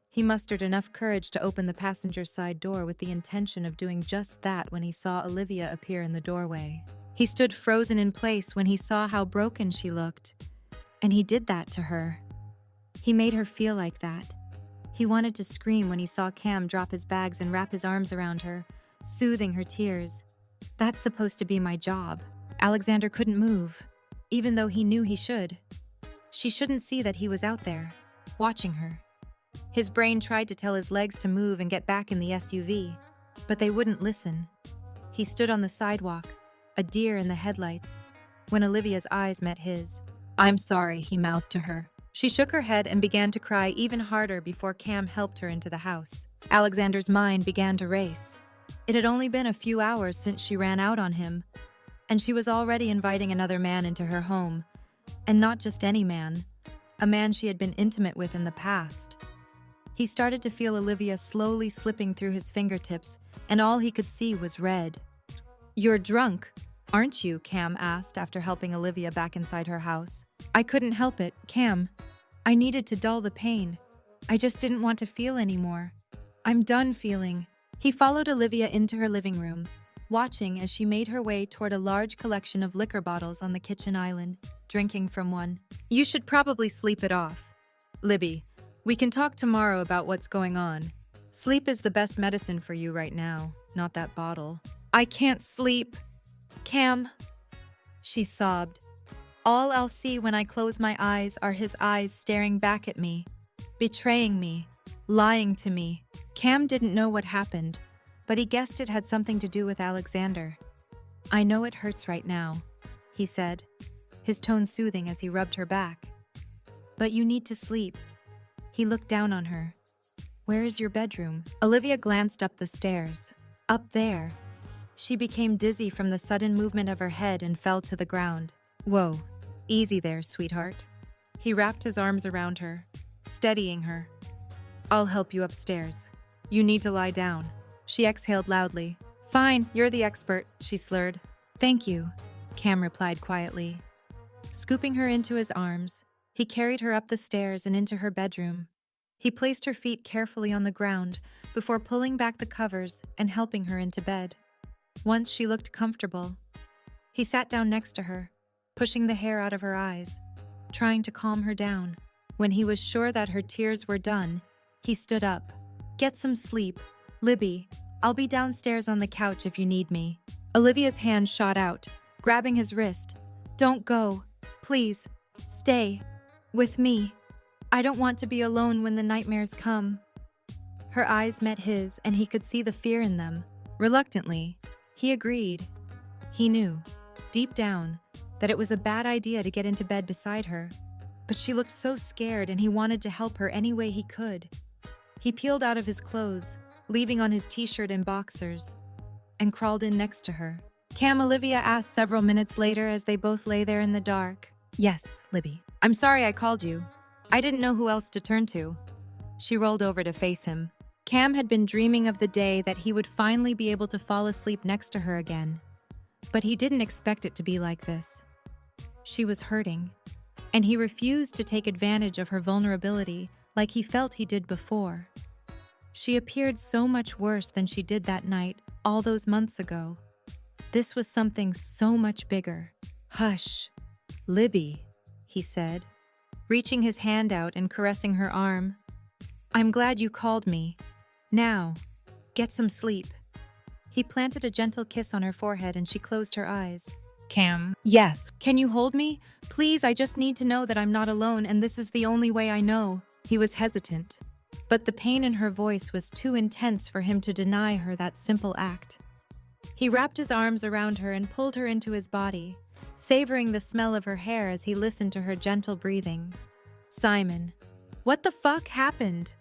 He mustered enough courage to open the passenger side door with the intention of doing just that when he saw Olivia appear in the doorway. He stood frozen in place when he saw how broken she looked. And he did that to her. He made her feel like that. He wanted to scream when he saw Cam drop his bags and wrap his arms around her, soothing her tears. That's supposed to be my job. Alexander couldn't move, even though he knew he should. She shouldn't see that he was out there, watching her. His brain tried to tell his legs to move and get back in the SUV, but they wouldn't listen. He stood on the sidewalk, a deer in the headlights, when Olivia's eyes met his. "I'm sorry," he mouthed to her. She shook her head and began to cry even harder before Cam helped her into the house. Alexander's mind began to race. It had only been a few hours since she ran out on him, and she was already inviting another man into her home. And not just any man, a man she had been intimate with in the past. He started to feel Olivia slowly slipping through his fingertips, and all he could see was red. "You're drunk, aren't you?" Cam asked after helping Olivia back inside her house. "I couldn't help it, Cam. I needed to dull the pain. I just didn't want to feel anymore. I'm done feeling." He followed Olivia into her living room, watching as she made her way toward a large collection of liquor bottles on the kitchen island, drinking from one. "You should probably sleep it off. Libby, we can talk tomorrow about what's going on. Sleep is the best medicine for you right now, not that bottle." "I can't sleep. Cam," she sobbed. "All I'll see when I close my eyes are his eyes staring back at me, betraying me, lying to me." Cam didn't know what happened, but he guessed it had something to do with Alexander. "I know it hurts right now," he said, his tone soothing as he rubbed her back. "But you need to sleep." He looked down on her. "Where is your bedroom?" Olivia glanced up the stairs. "Up there." She became dizzy from the sudden movement of her head and fell to the ground. "Whoa, easy there, sweetheart." He wrapped his arms around her, steadying her. "I'll help you upstairs. You need to lie down." She exhaled loudly. "Fine, you're the expert," she slurred. "Thank you," Cam replied quietly. Scooping her into his arms, he carried her up the stairs and into her bedroom. He placed her feet carefully on the ground before pulling back the covers and helping her into bed. Once she looked comfortable, he sat down next to her, pushing the hair out of her eyes, trying to calm her down. When he was sure that her tears were done, he stood up. "Get some sleep. Libby, I'll be downstairs on the couch if you need me." Olivia's hand shot out, grabbing his wrist. "Don't go. Please, stay. With me. I don't want to be alone when the nightmares come." Her eyes met his, and he could see the fear in them. Reluctantly, he agreed. He knew, deep down, that it was a bad idea to get into bed beside her. But she looked so scared, and he wanted to help her any way he could. He peeled out of his clothes, leaving on his t-shirt and boxers, and crawled in next to her. "Cam?" Olivia asked several minutes later as they both lay there in the dark. "Yes, Libby. I'm sorry I called you. I didn't know who else to turn to." She rolled over to face him. Cam had been dreaming of the day that he would finally be able to fall asleep next to her again. But he didn't expect it to be like this. She was hurting, and he refused to take advantage of her vulnerability like he felt he did before. She appeared so much worse than she did that night all those months ago. This was something so much bigger. "Hush, Libby," he said, reaching his hand out and caressing her arm. "I'm glad you called me. Now, get some sleep." He planted a gentle kiss on her forehead and she closed her eyes. "Cam?" "Yes." "Can you hold me? Please, I just need to know that I'm not alone and this is the only way I know." He was hesitant, but the pain in her voice was too intense for him to deny her that simple act. He wrapped his arms around her and pulled her into his body, savoring the smell of her hair as he listened to her gentle breathing. "Simon, what the fuck happened?"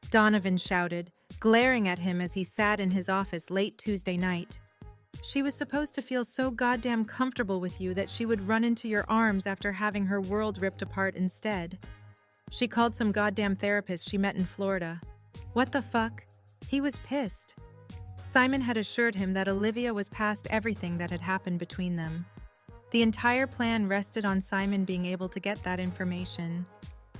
Donovan shouted, glaring at him as he sat in his office late Tuesday night. "She was supposed to feel so goddamn comfortable with you that she would run into your arms after having her world ripped apart instead. She called some goddamn therapist she met in Florida. What the fuck? He was pissed. Simon had assured him that Olivia was past everything that had happened between them. The entire plan rested on Simon being able to get that information,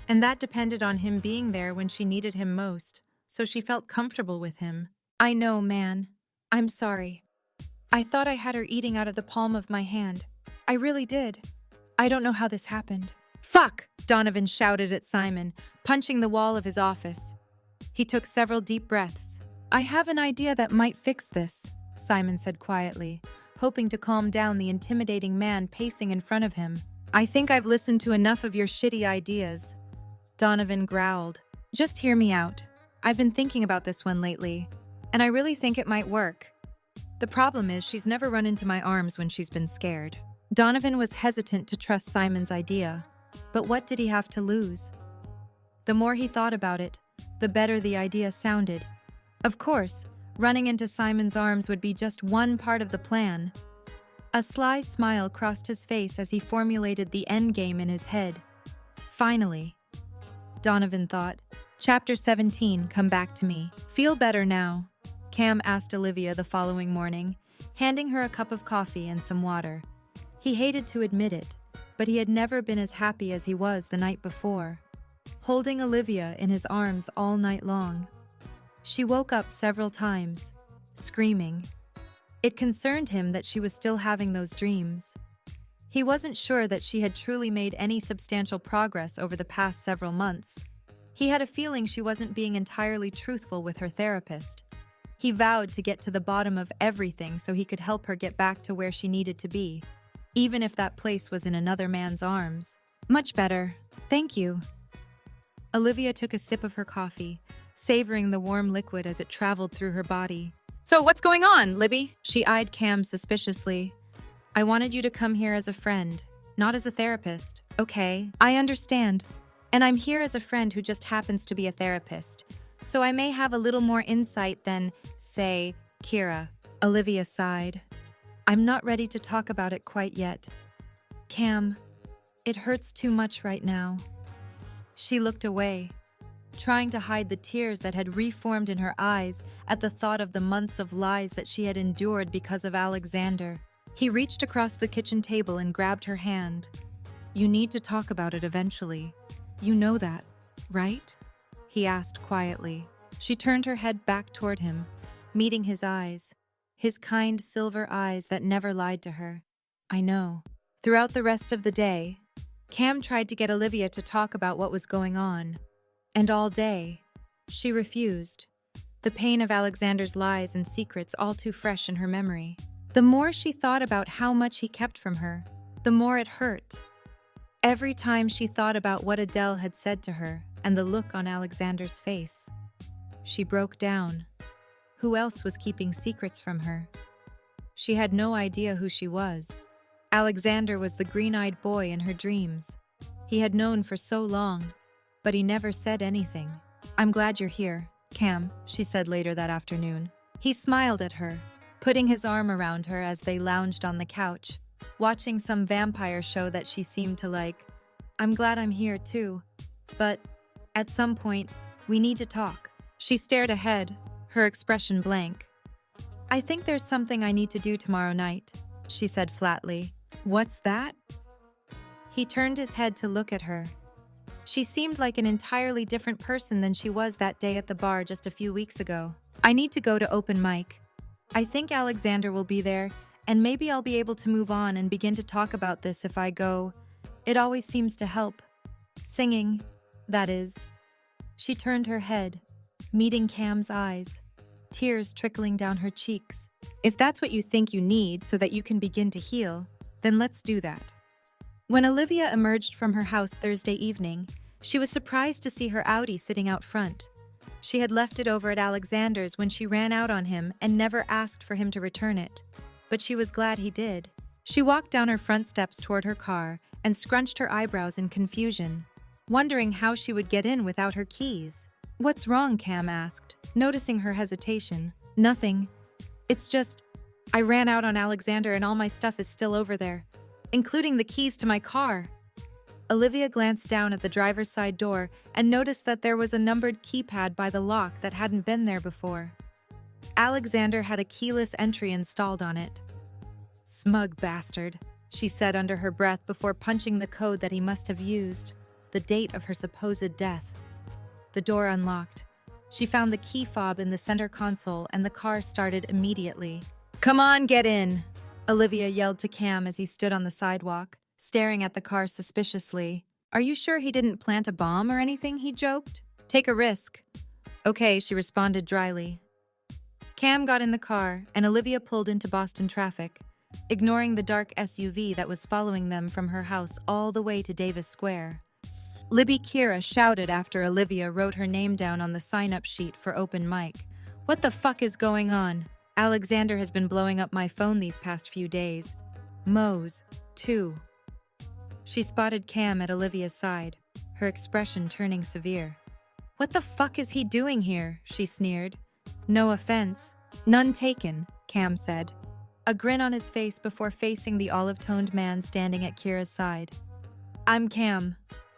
and that depended on him being there when she needed him most, so she felt comfortable with him. I know, man. I'm sorry. I thought I had her eating out of the palm of my hand. I really did. I don't know how this happened. Fuck! Donovan shouted at Simon, punching the wall of his office. He took several deep breaths. I have an idea that might fix this, Simon said quietly, hoping to calm down the intimidating man pacing in front of him. I think I've listened to enough of your shitty ideas. Donovan growled. Just hear me out. I've been thinking about this one lately, and I really think it might work. The problem is she's never run into my arms when she's been scared. Donovan was hesitant to trust Simon's idea, but what did he have to lose? The more he thought about it, the better the idea sounded. Of course, running into Simon's arms would be just one part of the plan. A sly smile crossed his face as he formulated the endgame in his head. Finally, Donovan thought. Chapter 17, Come Back to Me. Feel better now? Cam asked Olivia the following morning, handing her a cup of coffee and some water. He hated to admit it, but he had never been as happy as he was the night before, holding Olivia in his arms all night long. She woke up several times, screaming. It concerned him that she was still having those dreams. He wasn't sure that she had truly made any substantial progress over the past several months. He had a feeling she wasn't being entirely truthful with her therapist. He vowed to get to the bottom of everything so he could help her get back to where she needed to be, even if that place was in another man's arms. Much better, thank you. Olivia took a sip of her coffee, savoring the warm liquid as it traveled through her body. So what's going on, Libby? She eyed Cam suspiciously. I wanted you to come here as a friend, not as a therapist. Okay, I understand. And I'm here as a friend who just happens to be a therapist, so I may have a little more insight than, say, Kira. Olivia sighed. I'm not ready to talk about it quite yet. Cam, it hurts too much right now. She looked away, trying to hide the tears that had reformed in her eyes at the thought of the months of lies that she had endured because of Alexander. He reached across the kitchen table and grabbed her hand. You need to talk about it eventually. You know that, right? He asked quietly. She turned her head back toward him, meeting his eyes, his kind silver eyes that never lied to her. I know. Throughout the rest of the day, Cam tried to get Olivia to talk about what was going on. And all day, she refused, the pain of Alexander's lies and secrets all too fresh in her memory. The more she thought about how much he kept from her, the more it hurt. Every time she thought about what Adele had said to her and the look on Alexander's face, she broke down. Who else was keeping secrets from her? She had no idea who she was. Alexander was the green-eyed boy in her dreams. He had known for so long, but he never said anything. I'm glad you're here, Cam, she said later that afternoon. He smiled at her, putting his arm around her as they lounged on the couch, watching some vampire show that she seemed to like. I'm glad I'm here too, but at some point, we need to talk. She stared ahead, her expression blank. I think there's something I need to do tomorrow night, she said flatly. What's that? He turned his head to look at her. She seemed like an entirely different person than she was that day at the bar just a few weeks ago. I need to go to open mic. I think Alexander will be there, and maybe I'll be able to move on and begin to talk about this if I go. It always seems to help. Singing, that is. She turned her head, meeting Cam's eyes, tears trickling down her cheeks. If that's what you think you need so that you can begin to heal, then let's do that. When Olivia emerged from her house Thursday evening, she was surprised to see her Audi sitting out front. She had left it over at Alexander's when she ran out on him and never asked for him to return it, but she was glad he did. She walked down her front steps toward her car and scrunched her eyebrows in confusion, wondering how she would get in without her keys. What's wrong? Cam asked, noticing her hesitation. Nothing. It's just, I ran out on Alexander and all my stuff is still over there, including the keys to my car. Olivia glanced down at the driver's side door and noticed that there was a numbered keypad by the lock that hadn't been there before. Alexander had a keyless entry installed on it. Smug bastard, she said under her breath before punching the code that he must have used, the date of her supposed death. The door unlocked. She found the key fob in the center console and the car started immediately. "Come on, get in," Olivia yelled to Cam as he stood on the sidewalk, staring at the car suspiciously. "Are you sure he didn't plant a bomb or anything?" he joked. "Take a risk." "Okay," she responded dryly. Cam got in the car and Olivia pulled into Boston traffic, ignoring the dark SUV that was following them from her house all the way to Davis Square. Libby Kira shouted after Olivia wrote her name down on the sign-up sheet for open mic. "What the fuck is going on? Alexander has been blowing up my phone these past few days. Mo's, too." She spotted Cam at Olivia's side, her expression turning severe. "What the fuck is he doing here?" she sneered. "No offense." "None taken," Cam said, a grin on his face before facing the olive-toned man standing at Kira's side. "I'm Cam."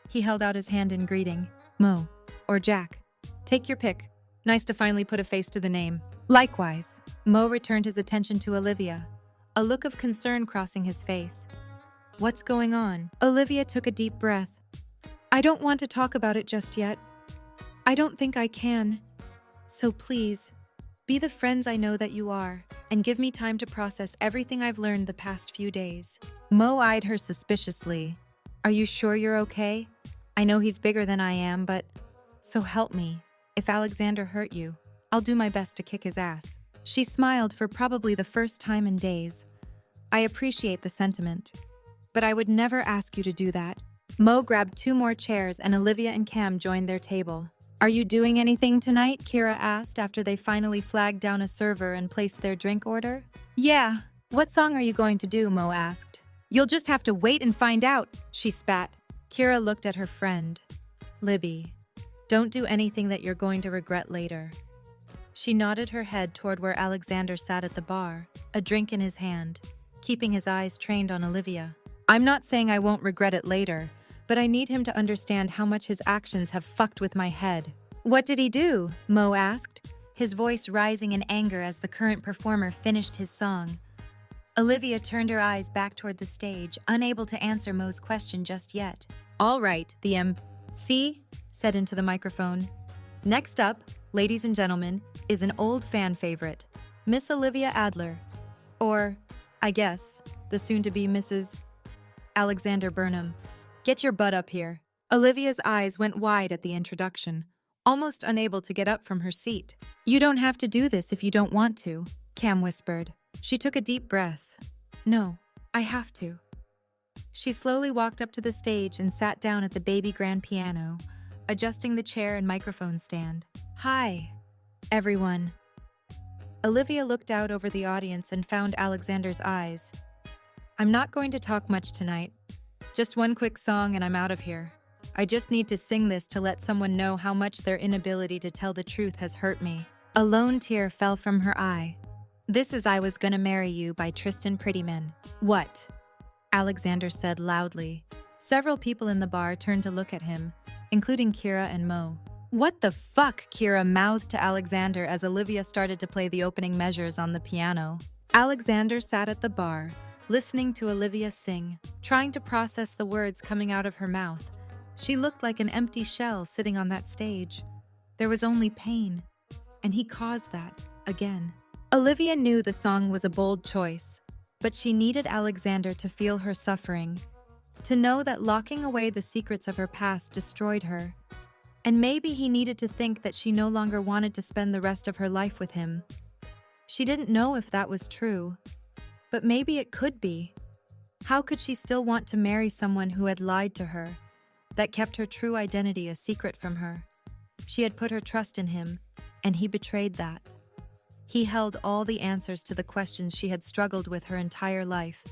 He held out his hand in greeting. "Mo, or Jack. Take your pick. Nice to finally put a face to the name." "Likewise." Mo returned his attention to Olivia, a look of concern crossing his face. "What's going on?" Olivia took a deep breath. "I don't want to talk about it just yet. I don't think I can. So please, be the friends I know that you are, and give me time to process everything I've learned the past few days." Mo eyed her suspiciously. "Are you sure you're okay? I know he's bigger than I am, but so help me. If Alexander hurt you, I'll do my best to kick his ass." She smiled for probably the first time in days. "I appreciate the sentiment, but I would never ask you to do that." Mo grabbed 2 more chairs and Olivia and Cam joined their table. "Are you doing anything tonight?" Kira asked after they finally flagged down a server and placed their drink order. "Yeah. What song are you going to do?" Mo asked. "You'll just have to wait and find out," she spat. Kira looked at her friend. "Libby, don't do anything that you're going to regret later." She nodded her head toward where Alexander sat at the bar, a drink in his hand, keeping his eyes trained on Olivia. "I'm not saying I won't regret it later, but I need him to understand how much his actions have fucked with my head." "What did he do?" Mo asked, his voice rising in anger as the current performer finished his song. Olivia turned her eyes back toward the stage, unable to answer Mo's question just yet. "All right," the MC said into the microphone. "Next up, ladies and gentlemen, is an old fan favorite, Miss Olivia Adler. Or, I guess, the soon-to-be Mrs. Alexander Burnham. Get your butt up here." Olivia's eyes went wide at the introduction, almost unable to get up from her seat. "You don't have to do this if you don't want to," Cam whispered. She took a deep breath. "No, I have to." She slowly walked up to the stage and sat down at the baby grand piano, adjusting the chair and microphone stand. "Hi, everyone." Olivia looked out over the audience and found Alexander's eyes. "I'm not going to talk much tonight. Just one quick song and I'm out of here. I just need to sing this to let someone know how much their inability to tell the truth has hurt me." A lone tear fell from her eye. "This is I Was Gonna Marry You by Tristan Prettyman." "What?" Alexander said loudly. Several people in the bar turned to look at him, including Kira and Mo. "What the fuck?" Kira mouthed to Alexander as Olivia started to play the opening measures on the piano. Alexander sat at the bar, listening to Olivia sing, trying to process the words coming out of her mouth. She looked like an empty shell sitting on that stage. There was only pain, and he caused that, again. Olivia knew the song was a bold choice, but she needed Alexander to feel her suffering, to know that locking away the secrets of her past destroyed her. And maybe he needed to think that she no longer wanted to spend the rest of her life with him. She didn't know if that was true, but maybe it could be. How could she still want to marry someone who had lied to her, that kept her true identity a secret from her? She had put her trust in him, and he betrayed that. He held all the answers to the questions she had struggled with her entire life,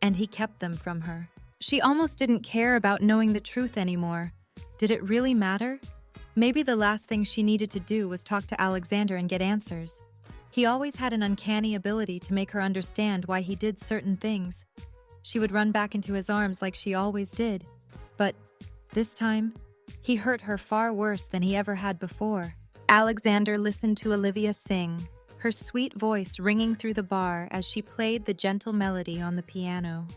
and he kept them from her. She almost didn't care about knowing the truth anymore. Did it really matter? Maybe the last thing she needed to do was talk to Alexander and get answers. He always had an uncanny ability to make her understand why he did certain things. She would run back into his arms like she always did, But this time, he hurt her far worse than he ever had before. Alexander listened to Olivia sing, her sweet voice ringing through the bar as she played the gentle melody on the piano.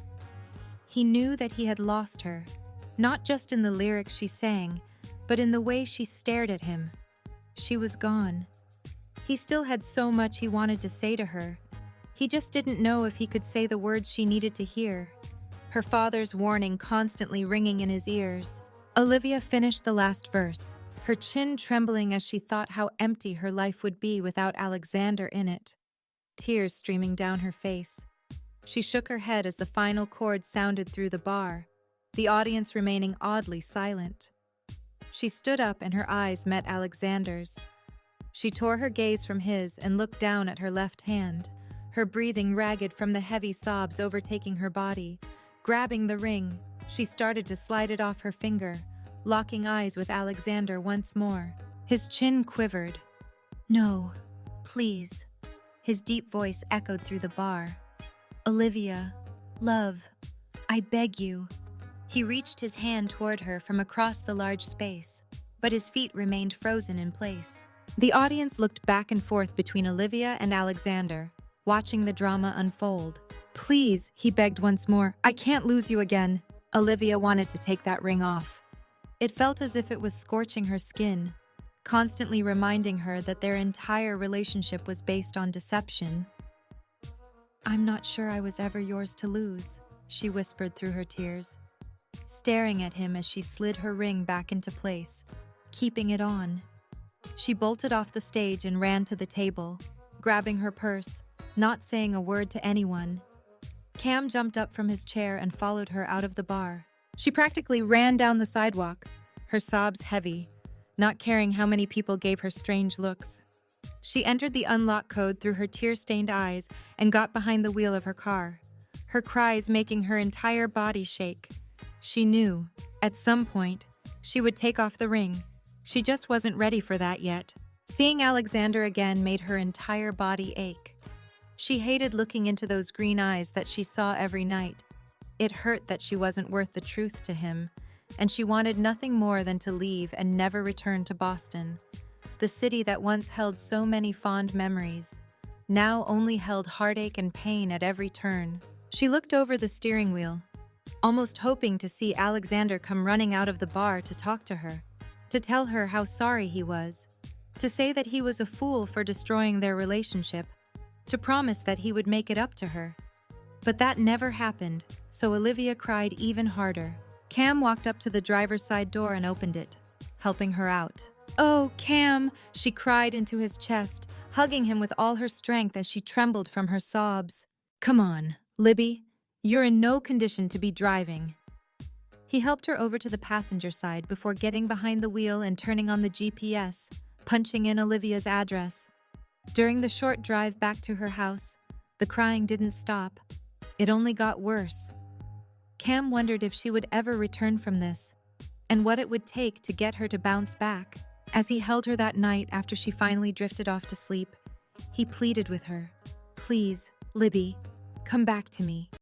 He knew that he had lost her, not just in the lyrics she sang, but in the way she stared at him. She was gone. He still had so much he wanted to say to her. He just didn't know if he could say the words she needed to hear. Her father's warning constantly ringing in his ears. Olivia finished the last verse, her chin trembling as she thought how empty her life would be without Alexander in it. Tears streaming down her face. She shook her head as the final chord sounded through the bar, the audience remaining oddly silent. She stood up and her eyes met Alexander's. She tore her gaze from his and looked down at her left hand, her breathing ragged from the heavy sobs overtaking her body. Grabbing the ring, she started to slide it off her finger, locking eyes with Alexander once more. His chin quivered. "No, please." His deep voice echoed through the bar. "Olivia, love, I beg you." He reached his hand toward her from across the large space, but his feet remained frozen in place. The audience looked back and forth between Olivia and Alexander, watching the drama unfold. "Please," he begged once more, "I can't lose you again." Olivia wanted to take that ring off. It felt as if it was scorching her skin, constantly reminding her that their entire relationship was based on deception. "I'm not sure I was ever yours to lose," she whispered through her tears, staring at him as she slid her ring back into place, keeping it on. She bolted off the stage and ran to the table, grabbing her purse, not saying a word to anyone. Cam jumped up from his chair and followed her out of the bar. She practically ran down the sidewalk, her sobs heavy, not caring how many people gave her strange looks. She entered the unlock code through her tear-stained eyes and got behind the wheel of her car, her cries making her entire body shake. She knew, at some point, she would take off the ring. She just wasn't ready for that yet. Seeing Alexander again made her entire body ache. She hated looking into those green eyes that she saw every night. It hurt that she wasn't worth the truth to him, and she wanted nothing more than to leave and never return to Boston. The city that once held so many fond memories, now only held heartache and pain at every turn. She looked over the steering wheel, almost hoping to see Alexander come running out of the bar to talk to her, to tell her how sorry he was, to say that he was a fool for destroying their relationship, to promise that he would make it up to her. But that never happened, so Olivia cried even harder. Cam walked up to the driver's side door and opened it, helping her out. "Oh, Cam," she cried into his chest, hugging him with all her strength as she trembled from her sobs. "Come on, Libby, you're in no condition to be driving." He helped her over to the passenger side before getting behind the wheel and turning on the GPS, punching in Olivia's address. During the short drive back to her house, the crying didn't stop. It only got worse. Cam wondered if she would ever return from this, and what it would take to get her to bounce back. As he held her that night after she finally drifted off to sleep, he pleaded with her, "Please, Libby, come back to me."